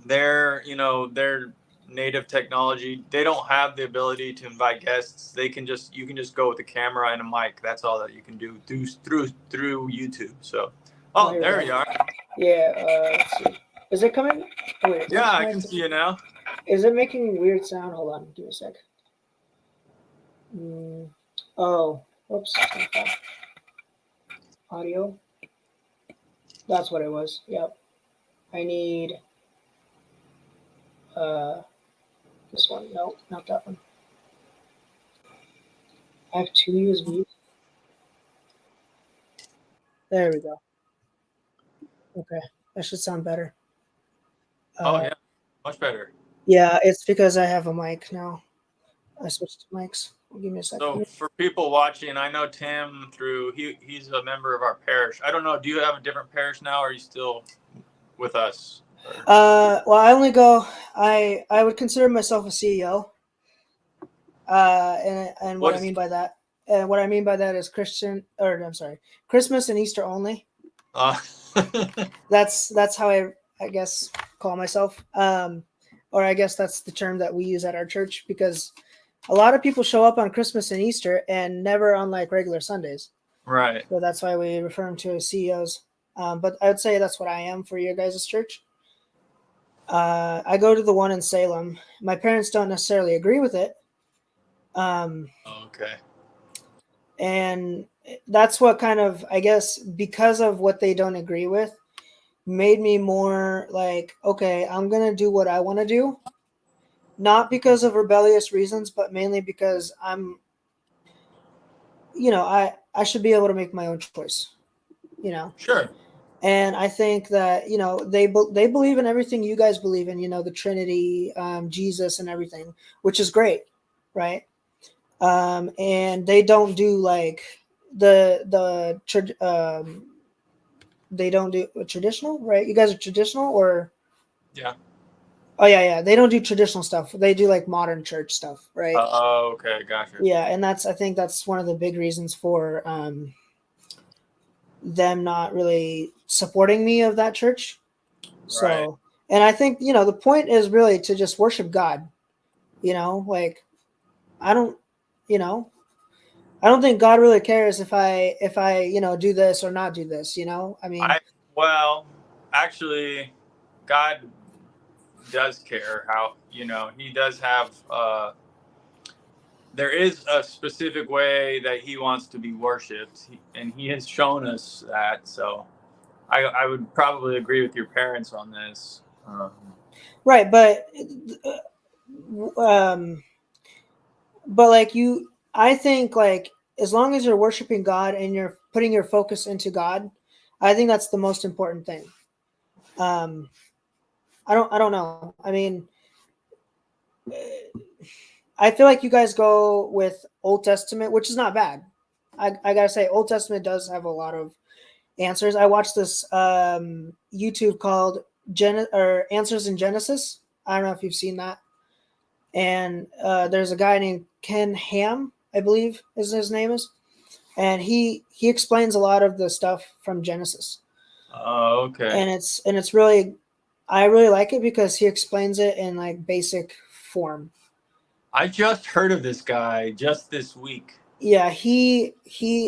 their native technology, they don't have the ability to invite guests. You can just go with a camera and a mic. That's all that you can do through YouTube. So Oh, oh, here we there go. you are. Yeah. Let's see. Is it coming? Oh, wait. Yeah, I can see you now. Is it making weird sound? Hold on. Give me a sec. Mm, oh. Whoops. Audio. That's what it was. Yep. I need uh this one. No, not that one. I have two USBs. There we go. Okay, that should sound better. Oh Uh, yeah, much better. yeah, it's because I have a mic now. I switched to mics. Give me a So second. for people watching, I know Tim through he's a member of our parish. I don't know. Do you have a different parish now, or are you still with us? Well, I only go. I would consider myself a CEO. And what What I is? mean by that, is Christian, or I'm sorry, Christmas and Easter only. Uh, That's how I guess call myself. Or I guess that's the term that we use at our church because a lot of people show up on Christmas and Easter and never on like regular Sundays. right. So that's why we refer them to as CEOs. But I would say that's what I am for your guys' church. I go to the one in Salem. My parents don't necessarily agree with it. Okay. And that's what kind of, I guess, because of what they don't agree with, made me more like, okay, I'm going to do what I want to do. Not because of rebellious reasons, but mainly because I should be able to make my own choice, Sure. and I think that they believe in everything you guys believe in, the Trinity, Jesus, and everything, which is great, right? And they don't do like they don't do traditional, right? You guys are traditional, or Yeah. oh yeah, they don't do traditional stuff. They do like modern church stuff, right? Oh, okay, gotcha. Yeah, and I think that's one of the big reasons for them not really supporting me of that church. Right. So, and I think the point is really to just worship God. Like I don't, you know, I don't think God really cares if I do this or not do this. I mean, I well, actually, God does care how he does have there is a specific way that he wants to be worshipped, and he has shown us that. So I would probably agree with your parents on this. right, um, but like I think like as long as you're worshiping God and you're putting your focus into God, I think that's the most important thing. Um, I don't know. I mean, I feel like you guys go with Old Testament, which is not bad. I gotta say, Old Testament does have a lot of answers. I watched this YouTube called Answers in Genesis. I don't know if you've seen that. And there's a guy named Ken Ham, I believe is his name is, and he explains a lot of the stuff from Genesis. Oh, okay. And it's really, I really like it because he explains it in like basic form. I just heard of this guy just this week. Yeah, he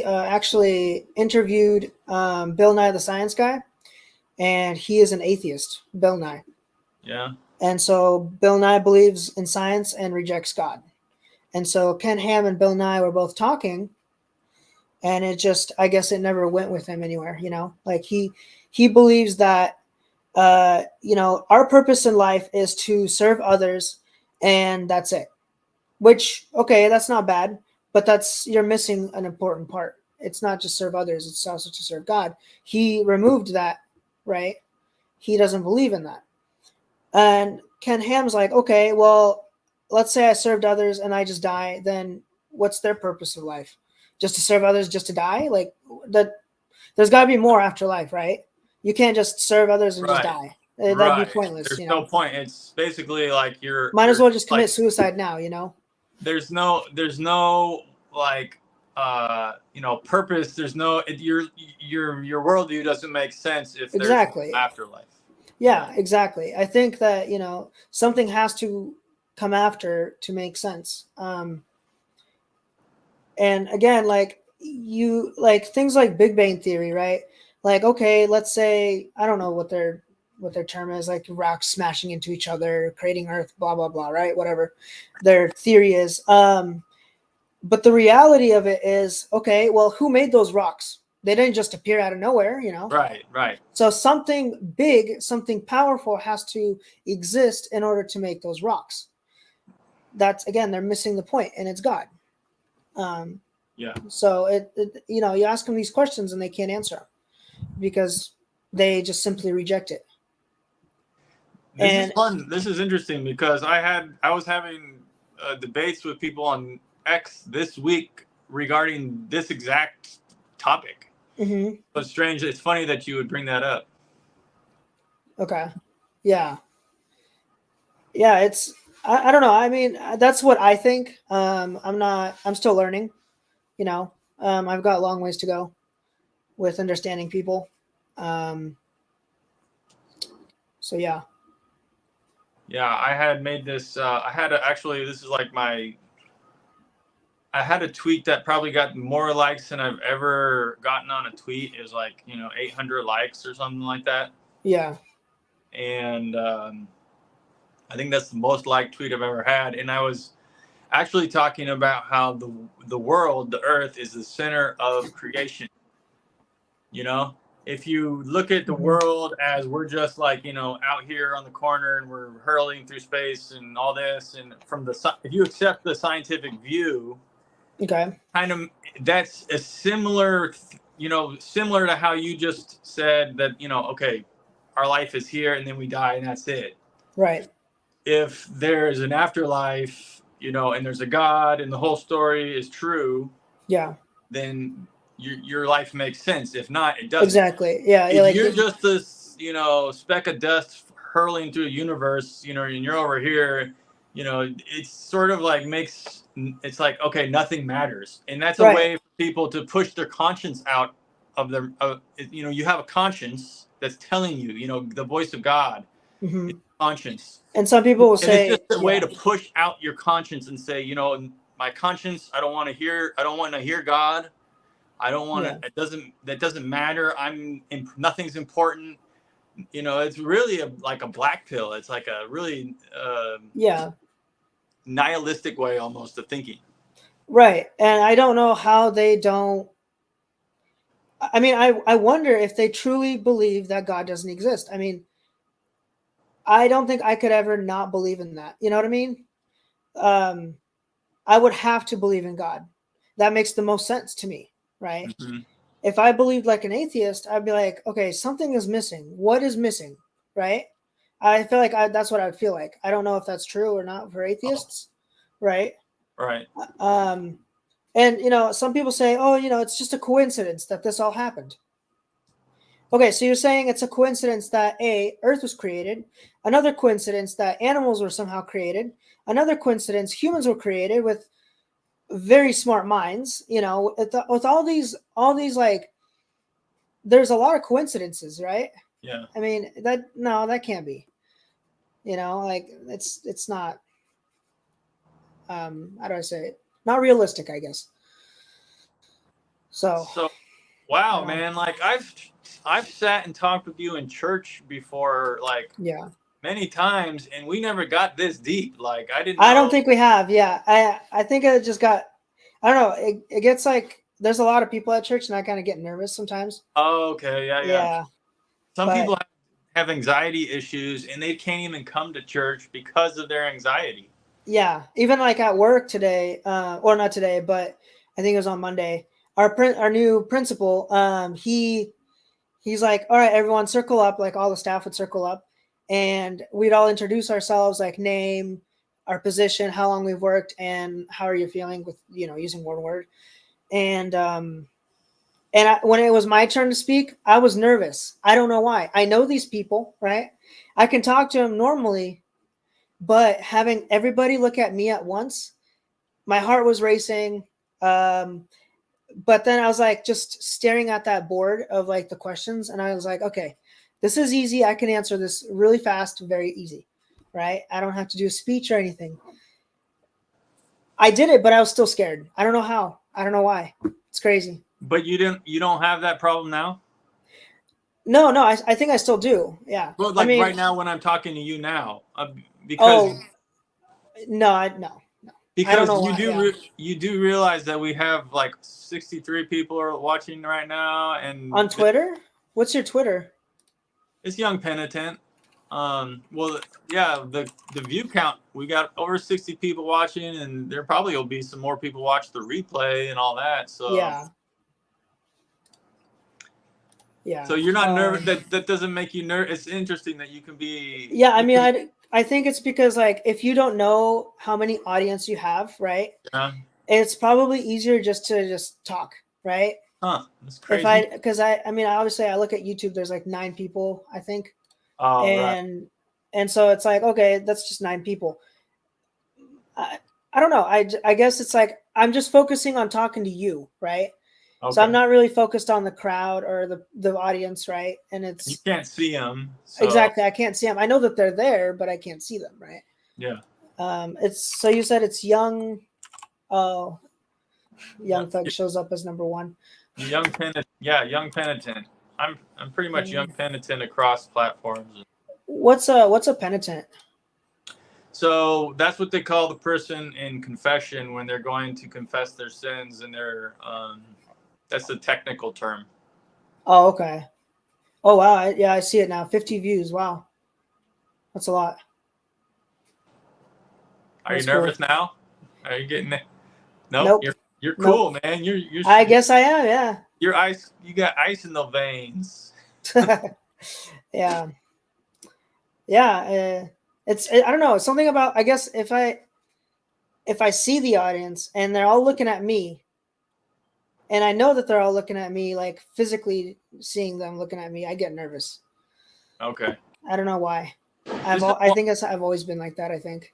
actually interviewed Bill Nye the Science Guy, and he is an atheist, Bill Nye. Yeah. And so Bill Nye believes in science and rejects God. And so Ken Ham and Bill Nye were both talking, and it just, I guess it never went with him anywhere. Like he believes that our purpose in life is to serve others, and that's it. Which, okay, that's not bad, but you're missing an important part. It's not just serve others, it's also to serve God. He removed that, right? He doesn't believe in that. And Ken Ham's like, okay, well, let's say I served others and I just die, then what's their purpose of life? Just to serve others, just to die? Like that, there's got to be more after life, right? You can't just serve others and just Right. die. That'd be Right. pointless, There's no point. It's basically like Might as you're well just like commit suicide now. there's no like purpose. There's no your worldview doesn't make sense if there's no Exactly. afterlife. Yeah, exactly. I think that, something has to come after to make sense. And again, like things like Big Bang Theory, right? Like, okay, let's say, I don't know what their term is, like rocks smashing into each other, creating Earth, blah, blah, blah, right? Whatever their theory is. But the reality of it is, okay, well, who made those rocks? They didn't just appear out of nowhere. Right. Right. So something big, something powerful has to exist in order to make those rocks. That's, again, they're missing the point, and it's God. Yeah. So you ask them these questions and they can't answer because they just simply reject it. This is fun. This is interesting because I was having debates with people on X this week regarding this exact topic. Mm-hmm. But strange. It's funny that you would bring that up. Okay. Yeah. Yeah. I don't know. I mean, that's what I think. I'm still learning, I've got a long ways to go with understanding people. So yeah. Yeah, I had made this. Actually, this is like I had a tweet that probably got more likes than I've ever gotten on a tweet. It was like 800 likes or something like that. Yeah. And I think that's the most liked tweet I've ever had. And I was actually talking about how the world, the Earth, is the center of creation. If you look at the world as we're just like out here on the corner and we're hurling through space and all this, and if you accept the scientific view, Okay. kind of, that's a similar, similar to how you just said that, okay, our life is here and then we die and that's it. Right. If there's an afterlife, and there's a God and the whole story is true, Yeah. then your life makes sense. If not, it doesn't. Exactly. Yeah. If Like you're just this, speck of dust hurling through a universe, and you're over here, it's sort of like it's like, okay, nothing matters. And that's a right. way for people to push their conscience out of their, you have a conscience that's telling you, the voice of God Hmm. is conscience. And some people will And it's say, just a way yeah. to push out your conscience and say, my conscience, I don't want to hear God. I don't want Yeah. to. That doesn't matter. Nothing's important. It's really like a black pill. It's like a really Yeah. nihilistic way almost of thinking. Right. And I don't know how they don't. I mean, I wonder if they truly believe that God doesn't exist. I mean, I don't think I could ever not believe in that. You know what I mean? Um, I would have to believe in God. That makes the most sense to me, right? Mm-hmm. If I believed like an atheist, I'd be like, okay, something is missing. What is missing, right? I feel like that's what I'd feel like. I don't know if that's true or not for atheists, right? Right. Um, and some people say, oh, it's just a coincidence that this all happened. Okay, so you're saying it's a coincidence that Earth was created, another coincidence that animals were somehow created, another coincidence humans were created with very smart minds. With all these like, there's a lot of coincidences, right? Yeah. I mean, that can't be. Like it's not. How do I say it? Not realistic, I guess. So So, wow, I don't. man. Like I've sat and talked with you in church before, like Yeah, many times, and we never got this deep. Like I didn't I don't know. think we have. Yeah, I think it just got. I don't know. It gets like there's a lot of people at church, and I kind of get nervous sometimes. Oh, okay. Yeah. Yeah. Yeah, Some but people have anxiety issues and they can't even come to church because of their anxiety. yeah, even like at work today, or not today, but I think it was on Monday. Our new principal, he's like, all right, everyone, circle up. Like all the staff would circle up, and we'd all introduce ourselves, like name, our position, how long we've worked, and how are you feeling with using one word. And when it was my turn to speak, I was nervous. I don't know why. I know these people, right? I can talk to them normally, but having everybody look at me at once, my heart was racing. Um, but then I was like just staring at that board of like the questions, and I was like, okay, this is easy. I can answer this really fast, very easy, right? I don't have to do a speech or anything. I did it, but I was still scared. I don't know how. I don't know why. It's crazy. But you don't have that problem now? No, I think I still do. Yeah. Well, I like mean, right now when I'm talking to you now, because oh, no, no. I don't because know why. Yeah. you do realize that we have like 63 people are watching right now, and On Twitter? What's your Twitter? it's Young Penitent. Well, yeah, the view count, we got over 60 people watching, and there probably will be some more people watch the replay and all that. So Yeah. Yeah. so you're not nervous. That doesn't make you nervous. It's interesting that you can be. Yeah, I mean, I think it's because like if you don't know how many audience you have, right? Yeah. It's probably easier just to just talk, right? Huh. That's If crazy. because I mean, obviously I look at YouTube. There's like 9 people, I think, Oh, right. and so it's like, okay, that's just 9 people. I don't know. I guess it's like I'm just focusing on talking to you, right? So I'm Okay. not really focused on the crowd or the audience, right? And You it's can't see them, so exactly, I can't see them. I know that they're there, but I can't see them, right? yeah. It's so you said it's young. Oh, Yeah. Young Thug shows up as number 1. Young Penitent. Yeah, Young Penitent. I'm pretty much Young Penitent across platforms. What's a penitent? So that's what they call the person in confession when they're going to confess their sins, and that's the technical term. Oh, okay. Oh wow, yeah, I see it now. 50 views. Wow, that's a lot. Are you That's nervous cool. now? Are you getting it? Nope. Nope. You're Nope. cool, man. I guess I am. Yeah. You're ice. You got ice in the veins. Yeah. Yeah. I don't know. Something about, I guess if I see the audience and they're all looking at me, and I know that they're all looking at me, like physically seeing them looking at me, I get nervous. Okay. I don't know why. I've always been like that, I think.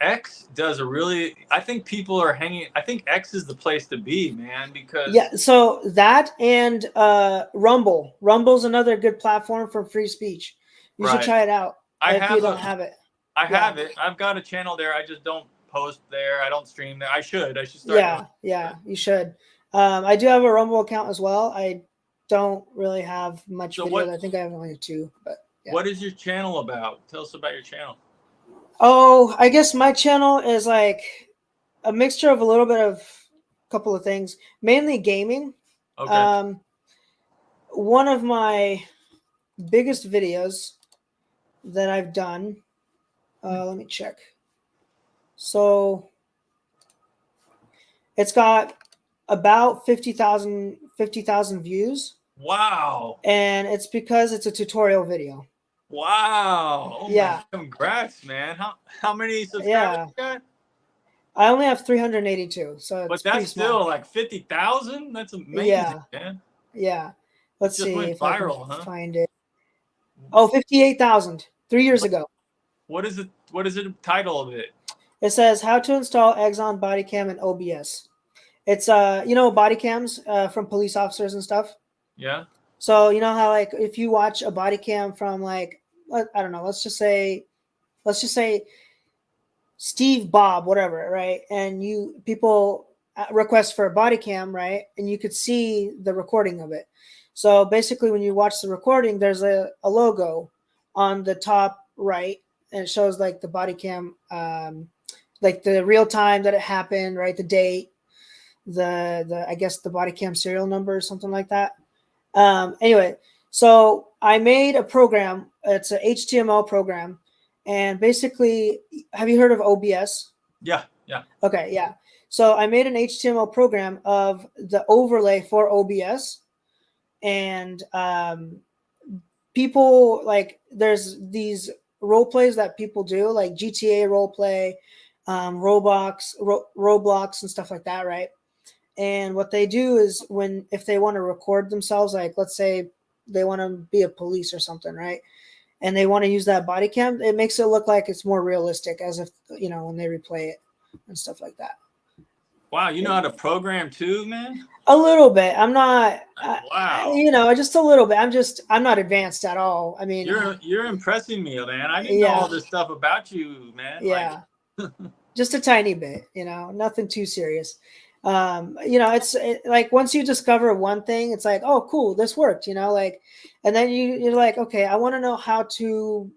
X does a really. I think people are hanging. I think X is the place to be, man, because Yeah, so that and Rumble. Rumble's another good platform for free speech. You should Right. try it out I if you have don't a. have it. I Yeah. have it. I've got a channel there. I just don't post there. I don't stream there. I should. I should start doing Yeah, you should. I do have a Rumble account as well. I don't really have much So videos. what- I think I have only 2, but yeah. What is your channel about? Tell us about your channel. Oh, I guess my channel is like a mixture of a little bit of a couple of things, mainly gaming. Okay. One of my biggest videos that I've done, let me check. So it's got about 50,000 views, Wow. and it's because it's a tutorial video. Wow. Oh Yeah. my, congrats, man. How many subscribers Yeah. you got? I only have 382, so But it's pretty that's still small. like 50,000. That's amazing, Yeah. man. Yeah. Let's Just see went if viral, I can huh? find it. Oh, 58,000 3 years ago. What is it? What is the title of it? It says how to install Exxon body cam in OBS. It's body cams from police officers and stuff. Yeah. So you know how like if you watch a body cam from like I don't know, let's just say Steve, Bob, whatever, right? And people request for a body cam, right? And you could see the recording of it. So basically, when you watch the recording, there's a logo on the top right, and it shows like the body cam, like the real time that it happened, right? The date, the I guess the body cam serial number or something like that. Anyway, so I made a program. It's an HTML program, and basically, have you heard of OBS? Yeah. Yeah. Okay, yeah. So I made an HTML program of the overlay for OBS, and people like there's these role plays that people do, like GTA role play, Roblox, and stuff like that, right? And what they do is if they want to record themselves, like let's say they want to be a police or something, right? And they want to use that body cam, it makes it look like it's more realistic, as if when they replay it and stuff like that. Wow, you know how to program too, man? A little bit. I'm not. Wow. Just a little bit. I'm not advanced at all. I mean, You're impressing me, man. I didn't know all this stuff about you, man. Yeah. Just a tiny bit. Nothing too serious. It's like once you discover one thing, it's like, oh, cool, this worked. And then you're like, okay, I want to know how to.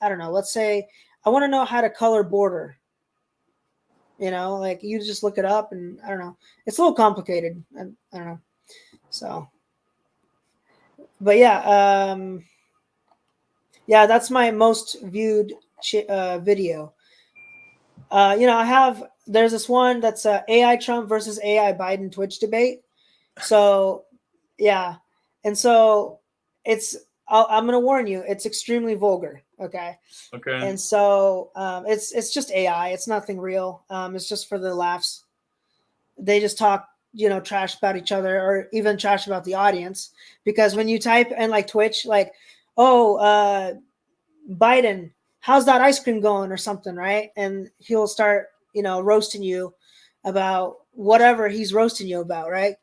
I don't know. Let's say I want to know how to color border. Like you just look it up, and I don't know. It's a little complicated. I don't know. So, but yeah, that's my most viewed video. There's this one that's AI Trump versus AI Biden Twitch debate. So, yeah, and so I'm going to warn you, it's extremely vulgar. Okay. Okay. And so it's just AI. It's nothing real. It's just for the laughs. They just talk, trash about each other, or even trash about the audience. Because when you type in like Twitch, like, oh, Biden, how's that ice cream going or something, right? And he'll start, roasting you about whatever he's roasting you about, right?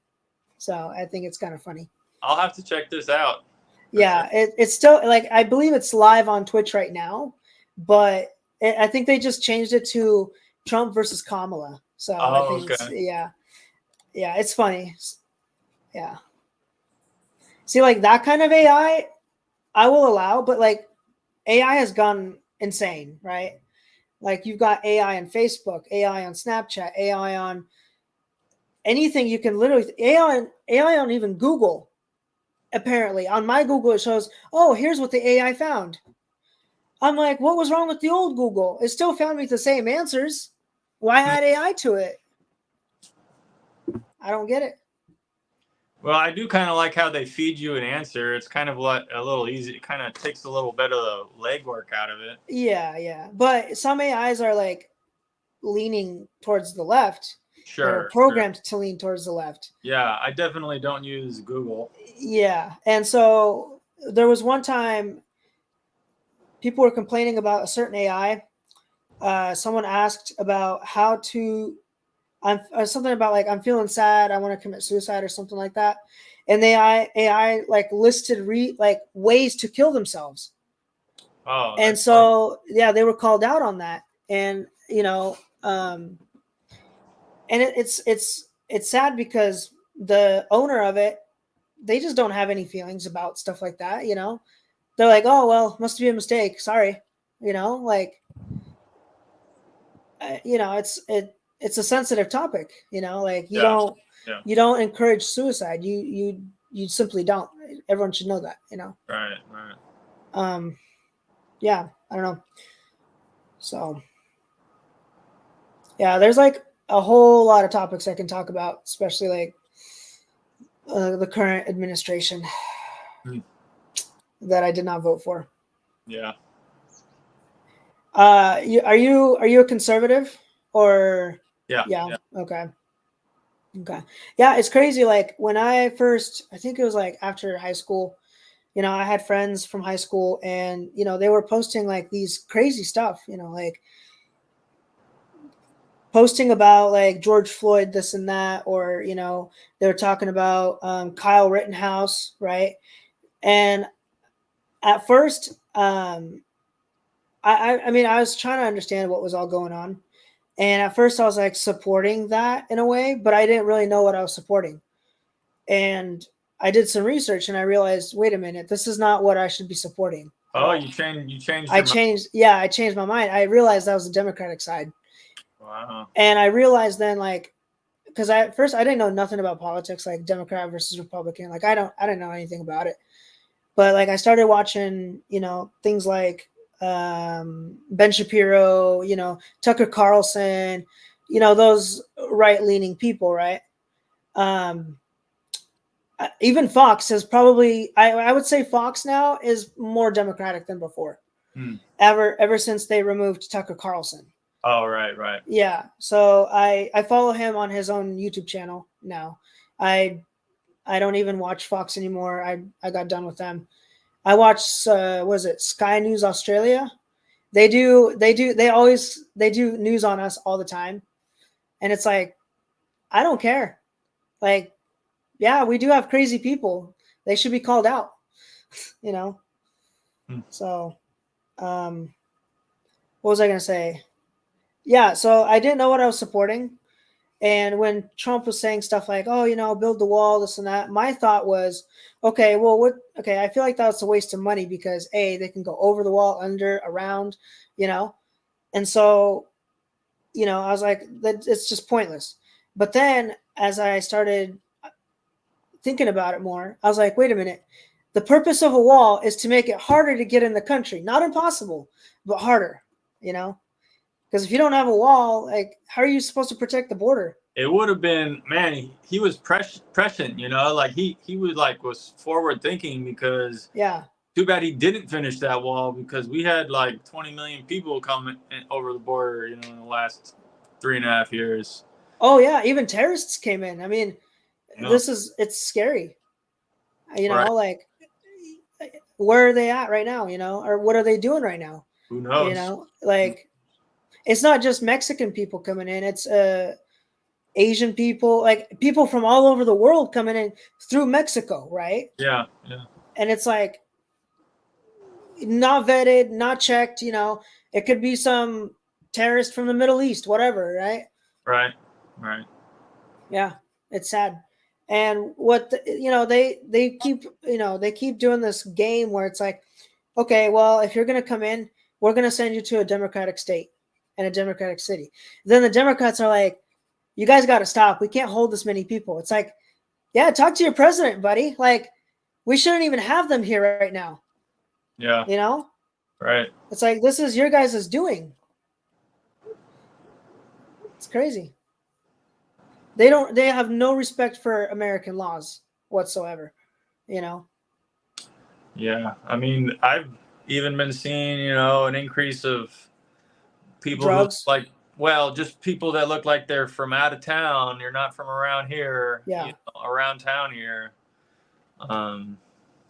So I think it's kind of funny. I'll have to check this out. Yeah, it's still like I believe it's live on Twitch right now, but I think they just changed it to Trump versus Kamala. So I think it's it's funny. Yeah. See, like that kind of AI, I will allow, but like AI has gone insane, right? Like you've got AI on Facebook, AI on Snapchat, AI on anything you can literally AI on even Google. Apparently, on my Google it shows, oh, here's what the AI found. I'm like, what was wrong with the old Google? It still found me the same answers. Why add AI to it? I don't get it. Well, I do kind of like how they feed you an answer. It's kind of a little easy. It kind of takes a little bit of the legwork out of it. Yeah. But some AIs are like leaning towards the left. They're Sure. programmed to lean towards the left. Yeah, I definitely don't use Google. Yeah. And so there was one time people were complaining about a certain AI. Someone asked about how to, something about like, I'm feeling sad, I want to commit suicide or something like that. And the AI like listed like ways to kill themselves. Oh, And that's funny. so, yeah, they were called out on that. And, and it's sad because the owner of it, they just don't have any feelings about stuff like that. They're like, oh, well, must be a mistake. Sorry. Like, it's a sensitive topic, like Yeah. you don't encourage suicide. You simply don't. Everyone should know that. Right. Yeah, I don't know. So yeah, there's like a whole lot of topics I can talk about, especially like the current administration that I did not vote for. Yeah. Are you a conservative or? Yeah. Yeah. Okay. Yeah, it's crazy. Like when I think it was like after high school, I had friends from high school and, they were posting like these crazy stuff, like posting about like George Floyd, this and that, or, they were talking about Kyle Rittenhouse, right? And at first, I mean, I was trying to understand what was all going on. And at first I was like supporting that in a way, but I didn't really know what I was supporting. And I did some research and I realized, wait a minute, this is not what I should be supporting. Oh, you changed I your changed. Yeah, I changed my mind. I realized that was the Democratic side. Wow. And I realized then, like, because at first I didn't know nothing about politics, like Democrat versus Republican. Like I didn't know anything about it. But like I started watching, things like Ben Shapiro, Tucker Carlson, those right leaning people, right? Even Fox has probably, I would say Fox now is more Democratic than before. Ever since they removed Tucker Carlson. Oh, right. Yeah. So I follow him on his own YouTube channel now. I don't even watch Fox anymore. I got done with them. I watch was it Sky News Australia? They do news on us all the time. And it's like, I don't care. Like, yeah, we do have crazy people. They should be called out, So, what was I going to say? Yeah, so I didn't know what I was supporting. And when Trump was saying stuff like, oh, build the wall, this and that, my thought was, okay, well, I feel like that's a waste of money because they can go over the wall, under, around, And so, I was like, that it's just pointless. But then as I started thinking about it more, I was like, wait a minute. The purpose of a wall is to make it harder to get in the country. Not impossible, but harder, Because if you don't have a wall, like, how are you supposed to protect the border? It would have been, man, he was prescient, like he was forward thinking because too bad he didn't finish that wall because we had like 20 million people coming over the border, in the last 3.5 years. Oh yeah, even terrorists came in. I mean, it's scary. Right. Like, where are they at right now? Or what are they doing right now? Who knows? Like, it's not just Mexican people coming in. It's Asian people, like people from all over the world coming in through Mexico, right? Yeah. And it's like not vetted, not checked. It could be some terrorist from the Middle East, whatever, right? Right. Yeah, it's sad. And what they keep doing this game where it's like, okay, well, if you're going to come in, we're going to send you to a Democratic state and a Democratic city. Then the Democrats are like, you guys got to stop. We can't hold this many people. It's like, yeah, talk to your president, buddy. Like, we shouldn't even have them here right now. Yeah. Right. It's like, this is your guys' doing. It's crazy. They have no respect for American laws whatsoever, you know. Yeah, I mean, I've even been seeing, an increase of people who look Drugs. like, well, just people that look like they're from out of town. You're not from around here, Yeah. around town here.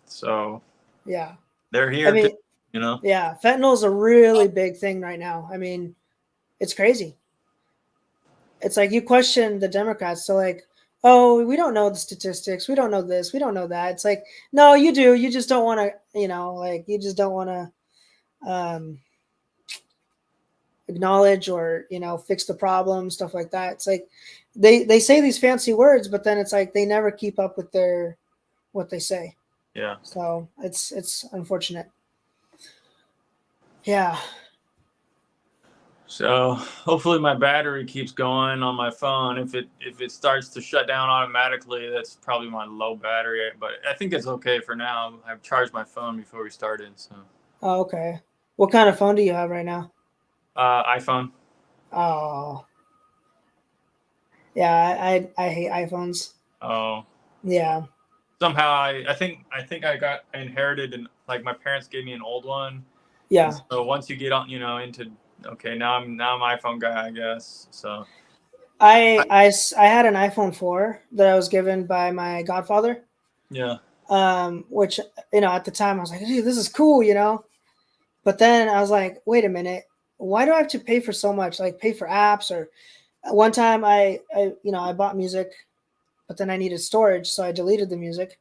So Yeah. they're I here too, mean, you know. yeah, fentanyl is a really big thing right now. I mean, it's crazy. It's like you question the Democrats. So like, oh, we don't know the statistics. We don't know this. We don't know that. It's like, no, you do. You just don't want to, like you just don't want to acknowledge or fix the problem, stuff like that. It's like they say these fancy words, but then it's like they never keep up with their what they say. Yeah. So it's unfortunate. Yeah. So hopefully my battery keeps going on my phone. If it starts to shut down automatically, that's probably my low battery. But I think it's okay for now. I've charged my phone before we started. So Oh, okay. What kind of phone do you have right now? iPhone. Oh, yeah. I hate iPhones. Oh. Yeah. Somehow I think I inherited, and like my parents gave me an old one. And Yeah. so once you get on, into, okay, now I'm iPhone guy, I guess. So I had an iPhone 4 that I was given by my godfather. yeah. Which at the time I was like, hey, this is cool. But then I was like, wait a minute, why do I have to pay for so much? Like pay for apps or one time I bought music, but then I needed storage, so I deleted the music.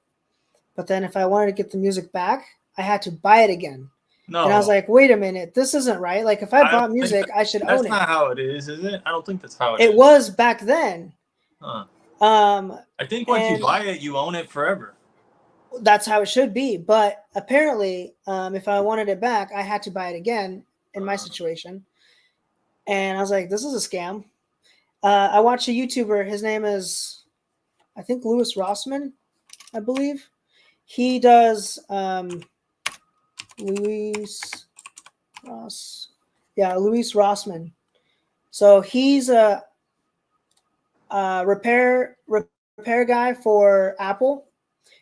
But then if I wanted to get the music back, I had to buy it again. And I was No, like, wait a minute, this isn't right. Like if I I don't bought think music, I should that's own it. not how it is it? I don't think that's how it It is. was back then. Huh. Um, I think once you and buy it, you own it forever. that's how it should be. But apparently, if I wanted it back, I had to buy it again in my situation. And I was like, this is a scam. I watched a YouTuber. His name is, I think, Louis Rossman, I believe. He does Louis Ross. Yeah, Louis Rossman. So he's a repair guy for Apple.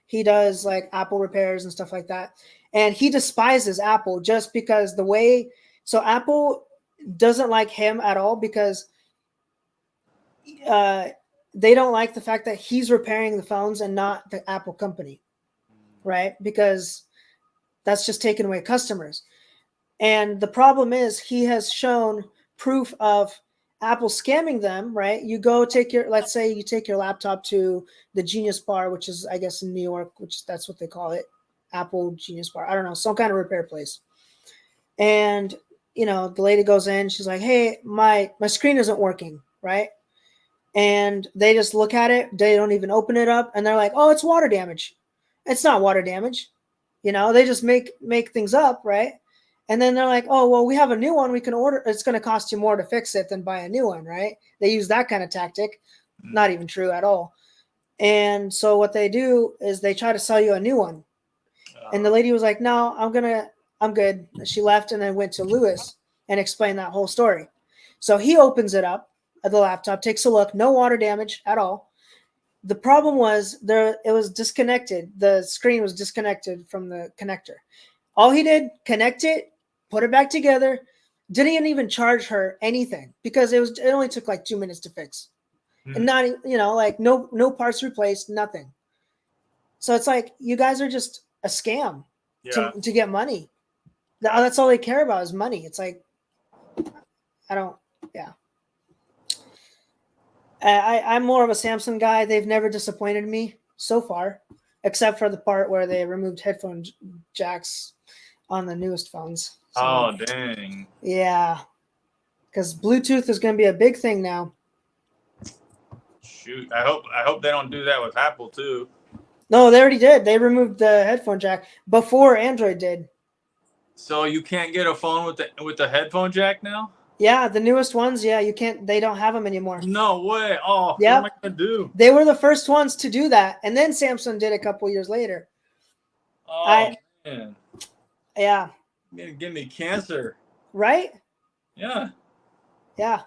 He does like Apple repairs and stuff like that. And he despises Apple just because the way, so Apple doesn't like him at all because uh, they don't like the fact that he's repairing the phones and not the Apple company, right? Because that's just taking away customers. And the problem is he has shown proof of Apple scamming them, right? You go take let's say you take your laptop to the Genius Bar, which is, I guess, in New York, which that's what they call it, Apple Genius Bar. I don't know, some kind of repair place. And, the lady goes in, she's like, hey, my screen isn't working, right? And they just look at it, they don't even open it up, and they're like, oh, it's water damage. It's not water damage. They just make things up, right? And then they're like, oh, well, we have a new one we can order. It's going to cost you more to fix it than buy a new one, right? They use that kind of tactic. Not even true at all. And so what they do is they try to sell you a new one. And the lady was like, no, I'm good. She left and then went to Lewis and explained that whole story. So he opens it up, the laptop, takes a look, no water damage at all. The problem was it was disconnected. The screen was disconnected from the connector. All he did, connect it, put it back together, didn't even charge her anything because it only took like 2 minutes to fix. And not, like no parts replaced, nothing. So it's like you guys are just a scam Yeah. to get money. That's all they care about is money. It's like yeah. I'm more of a Samsung guy. They've never disappointed me so far, except for the part where they removed headphone jacks on the newest phones. So, Oh, dang. yeah, because Bluetooth is going to be a big thing now. Shoot. I hope they don't do that with Apple too. No, they already did. They removed the headphone jack before Android did. So you can't get a phone with the headphone jack now? Yeah, the newest ones, yeah, you can't. They don't have them anymore. No way. Oh, Yep. what am I gonna do? They were the first ones to do that, and then Samsung did a couple years later. Oh man. Yeah. You're gonna give me cancer. Right? Yeah. Yeah.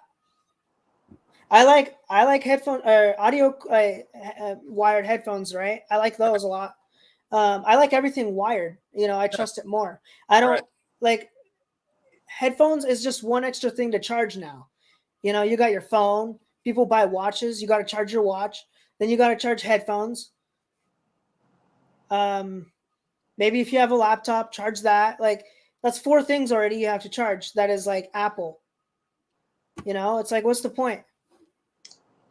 I like headphone or audio wired headphones, right? I like those a lot. I like everything wired. I trust it more. I Right. don't like headphones is just one extra thing to charge now. You got your phone. People buy watches. You got to charge your watch. Then you got to charge headphones. Maybe if you have a laptop, charge that. Like that's 4 things already you have to charge. That is like Apple. It's like what's the point?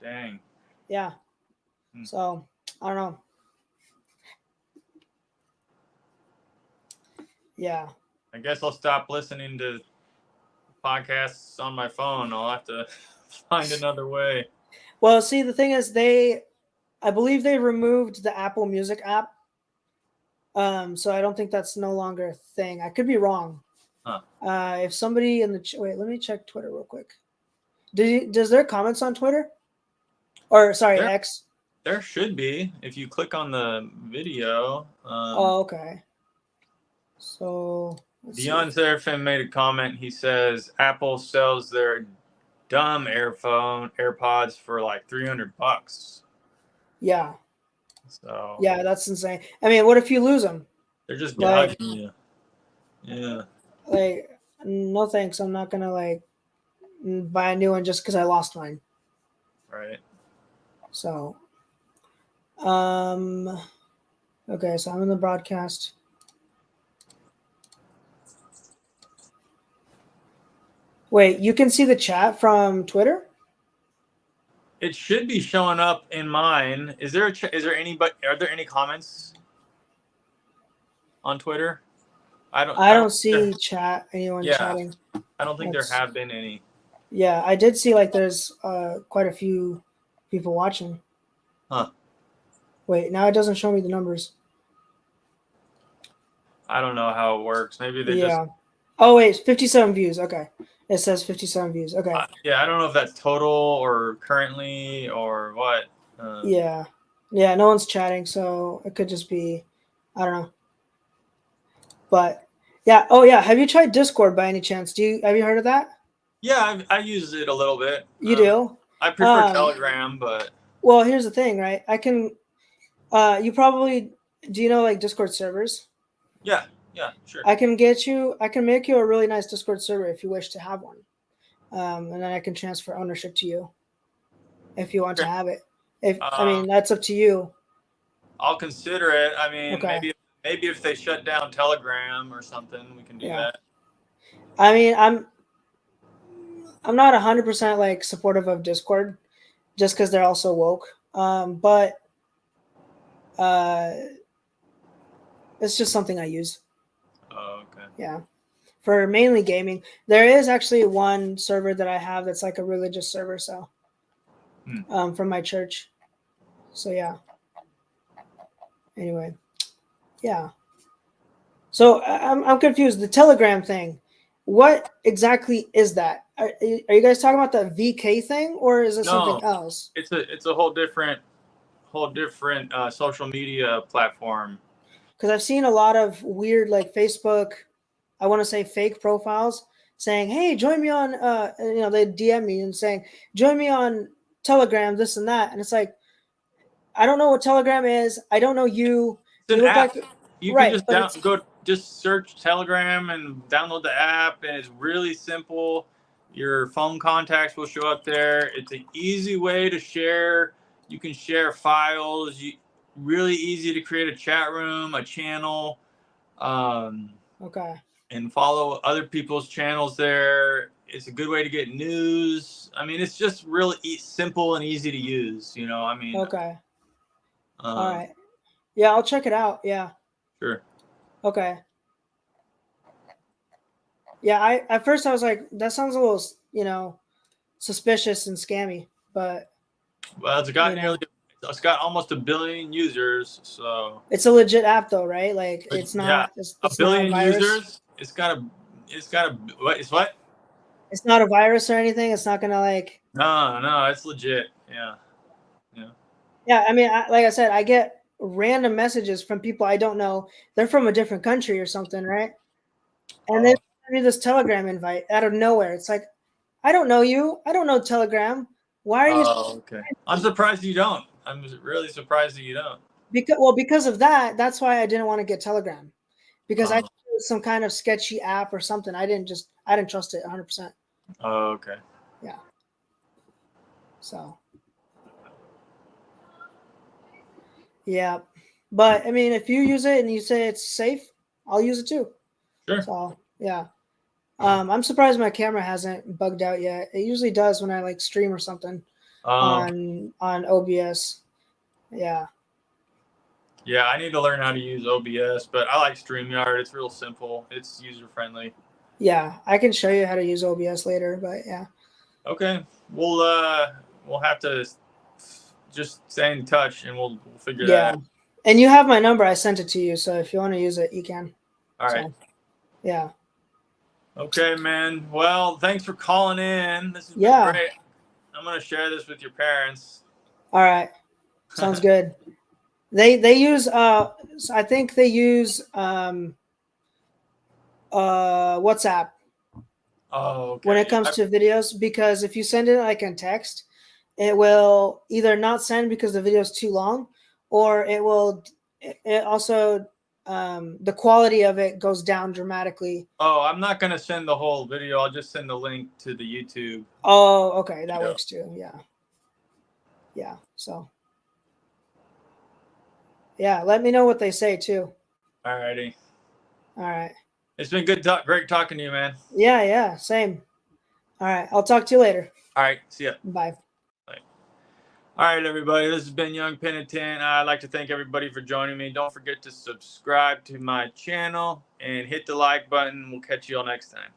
Dang. Yeah. So I don't know. Yeah. I guess I'll stop listening to podcasts on my phone. I'll have to find another way. Well, see, the thing is, I believe they removed the Apple Music app. So I don't think that's no longer a thing. I could be wrong. Huh. If somebody in the wait, let me check Twitter real quick. Does there comments on Twitter? Or sorry, X? There should be if you click on the video. Oh, okay. So Beyond Seraphim made a comment. He says Apple sells their dumb AirPods for like $300. Yeah. So yeah, that's insane. I mean, what if you lose them? they're just Like- gouging you. Yeah. Like, no thanks. I'm not gonna like buy a new one just because I lost mine. Right. So, okay. So I'm in the broadcast. Wait, you can see the chat from Twitter? It should be showing up in mine. Is there anybody? Are there any comments on Twitter? I don't see chat. anyone Yeah. chatting. I don't think there have been any. Yeah, I did see like there's quite a few people watching. Huh. Wait, now it doesn't show me the numbers. I don't know how it works. Maybe they just. Oh wait, 57 views. Okay, it says 57 views. Okay. Yeah, I don't know if that's total or currently or what. Yeah, no one's chatting, so it could just be, I don't know. But yeah, oh yeah, have you tried Discord by any chance? Have you heard of that? Yeah, I use it a little bit. You do? I prefer Telegram, but. Well, here's the thing, right? I can. You probably do. You know, like Discord servers? Yeah, sure. I can make you a really nice Discord server if you wish to have one, and then I can transfer ownership to you if you want to have it. I mean, that's up to you. I'll consider it. I mean, Okay. maybe if they shut down Telegram or something, we can do that. I mean, I'm not 100% like supportive of Discord, just because they're also woke. But it's just something I use. Oh, okay. Yeah, for mainly gaming. There is actually one server that I have that's like a religious server, so from my church. So yeah. Anyway, yeah. So I'm confused. The Telegram thing, what exactly is that? Are you guys talking about the VK thing, or is it something else? It's a whole different social media platform. Because I've seen a lot of weird like Facebook, I want to say fake profiles saying, "Hey, join me on," they DM me and saying, "Join me on Telegram, this and that," and it's like, I don't know what Telegram is. I don't know you. It's an app. You right, can just search Telegram and download the app, and it's really simple. Your phone contacts will show up there. It's an easy way to share. You can share files. Really easy to create a chat room, a channel. Okay. And follow other people's channels there. It's a good way to get news. I mean, it's just really simple and easy to use. I mean. Okay. All right. Yeah, I'll check it out. Yeah. Sure. Okay. Yeah, at first I was like, that sounds a little, suspicious and scammy, but. Well, it's got almost 1 billion users, so. It's a legit app though, right? Like it's not. Yeah, it's 1 billion not a virus. users. It's got what? It's what? It's not a virus or anything. It's not gonna like. No, it's legit. Yeah. Yeah, I mean, like I said, I get random messages from people I don't know. They're from a different country or something, right? And they send me this Telegram invite out of nowhere. It's like, I don't know you. I don't know Telegram. Why are you? Oh, okay. I'm surprised you don't. I'm really surprised that you don't. Because of that, that's why I didn't want to get Telegram, because I Oh, thought it was some kind of sketchy app or something. I didn't trust it 100%. oh, okay. Yeah. So. Yeah, but I mean, if you use it and you say it's safe, I'll use it too. Sure. So yeah. I'm surprised my camera hasn't bugged out yet. It usually does when I like stream or something on OBS. Yeah. Yeah, I need to learn how to use OBS, but I like StreamYard. It's real simple. It's user friendly. Yeah, I can show you how to use OBS later, but yeah. Okay, we'll have to just stay in touch, and we'll figure that out. And you have my number. I sent it to you, so if you want to use it, you can. All right. So, yeah. Okay, man. Well, thanks for calling in. This has been great. I'm gonna share this with your parents. All right. Sounds good. They use I think they use WhatsApp. Oh, okay. When it comes to videos, because if you send it like in text, it will either not send because the video is too long, or it also the quality of it goes down dramatically. Oh, I'm not gonna send the whole video. I'll just send the link to the YouTube. Oh, okay, that works too. Yeah. So yeah, let me know what they say too. All righty. All right. It's been great talking to you, man. Yeah, same. All right, I'll talk to you later. All right, see ya. Bye. All right, everybody. This has been Young Penitent. I'd like to thank everybody for joining me. Don't forget to subscribe to my channel and hit the like button. We'll catch you all next time.